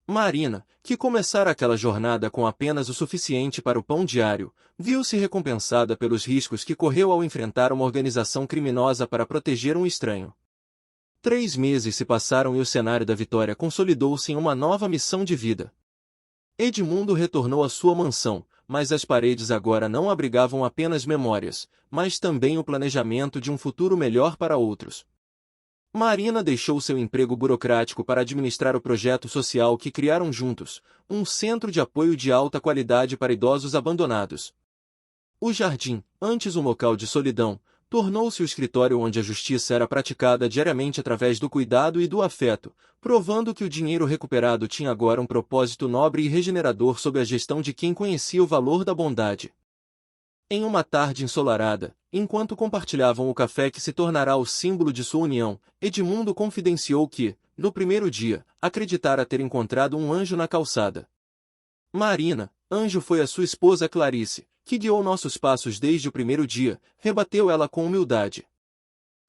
Marina, que começara aquela jornada com apenas o suficiente para o pão diário, viu-se recompensada pelos riscos que correu ao enfrentar uma organização criminosa para proteger um estranho. 3 meses se passaram e o cenário da vitória consolidou-se em uma nova missão de vida. Edmundo retornou à sua mansão, mas as paredes agora não abrigavam apenas memórias, mas também o planejamento de um futuro melhor para outros. Marina deixou seu emprego burocrático para administrar o projeto social que criaram juntos, um centro de apoio de alta qualidade para idosos abandonados. O jardim, antes um local de solidão, tornou-se o escritório onde a justiça era praticada diariamente através do cuidado e do afeto, provando que o dinheiro recuperado tinha agora um propósito nobre e regenerador sob a gestão de quem conhecia o valor da bondade. Em uma tarde ensolarada, enquanto compartilhavam o café que se tornará o símbolo de sua união, Edmundo confidenciou que, no primeiro dia, acreditara ter encontrado um anjo na calçada. Marina, anjo foi a sua esposa Clarice, que guiou nossos passos desde o primeiro dia, rebateu ela com humildade.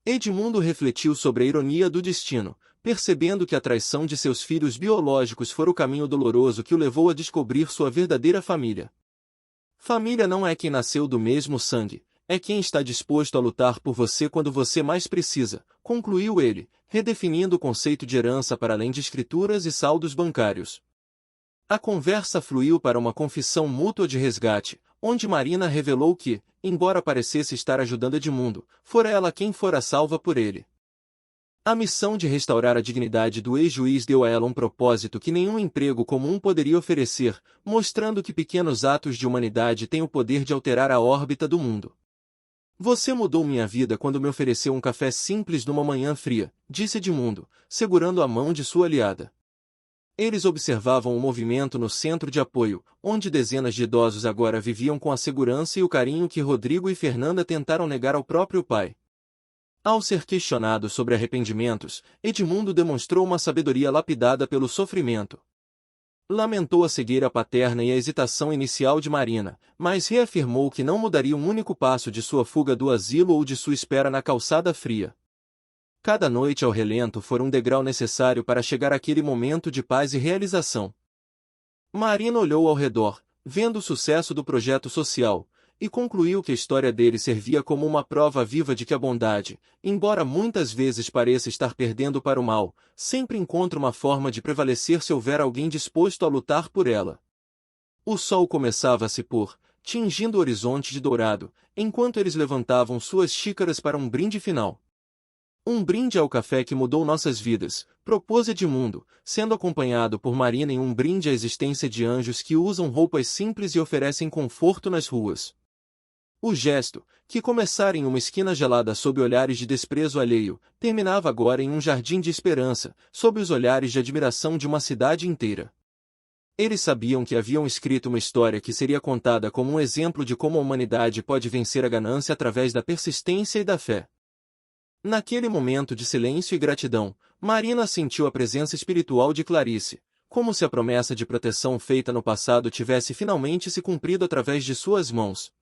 Edmundo refletiu sobre a ironia do destino, percebendo que a traição de seus filhos biológicos fora o caminho doloroso que o levou a descobrir sua verdadeira família. Família não é quem nasceu do mesmo sangue, é quem está disposto a lutar por você quando você mais precisa, concluiu ele, redefinindo o conceito de herança para além de escrituras e saldos bancários. A conversa fluiu para uma confissão mútua de resgate, onde Marina revelou que, embora parecesse estar ajudando Edmundo, fora ela quem fora salva por ele. A missão de restaurar a dignidade do ex-juiz deu a ela um propósito que nenhum emprego comum poderia oferecer, mostrando que pequenos atos de humanidade têm o poder de alterar a órbita do mundo. Você mudou minha vida quando me ofereceu um café simples numa manhã fria, disse Edmundo, segurando a mão de sua aliada. Eles observavam o movimento no centro de apoio, onde dezenas de idosos agora viviam com a segurança e o carinho que Rodrigo e Fernanda tentaram negar ao próprio pai. Ao ser questionado sobre arrependimentos, Edmundo demonstrou uma sabedoria lapidada pelo sofrimento. Lamentou a cegueira paterna e a hesitação inicial de Marina, mas reafirmou que não mudaria um único passo de sua fuga do asilo ou de sua espera na calçada fria. Cada noite ao relento fora um degrau necessário para chegar àquele momento de paz e realização. Marina olhou ao redor, vendo o sucesso do projeto social, e concluiu que a história dele servia como uma prova viva de que a bondade, embora muitas vezes pareça estar perdendo para o mal, sempre encontra uma forma de prevalecer se houver alguém disposto a lutar por ela. O sol começava a se pôr, tingindo o horizonte de dourado, enquanto eles levantavam suas xícaras para um brinde final. Um brinde ao café que mudou nossas vidas, propôs Edmundo, sendo acompanhado por Marina em um brinde à existência de anjos que usam roupas simples e oferecem conforto nas ruas. O gesto, que começara em uma esquina gelada sob olhares de desprezo alheio, terminava agora em um jardim de esperança, sob os olhares de admiração de uma cidade inteira. Eles sabiam que haviam escrito uma história que seria contada como um exemplo de como a humanidade pode vencer a ganância através da persistência e da fé. Naquele momento de silêncio e gratidão, Marina sentiu a presença espiritual de Clarice, como se a promessa de proteção feita no passado tivesse finalmente se cumprido através de suas mãos.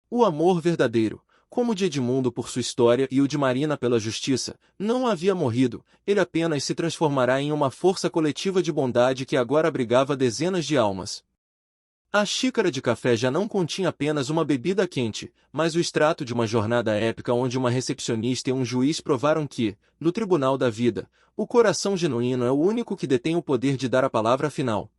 O amor verdadeiro, como o de Edmundo por sua história e o de Marina pela justiça, não havia morrido, ele apenas se transformará em uma força coletiva de bondade que agora abrigava dezenas de almas. A xícara de café já não continha apenas uma bebida quente, mas o extrato de uma jornada épica onde uma recepcionista e um juiz provaram que, no tribunal da vida, o coração genuíno é o único que detém o poder de dar a palavra final.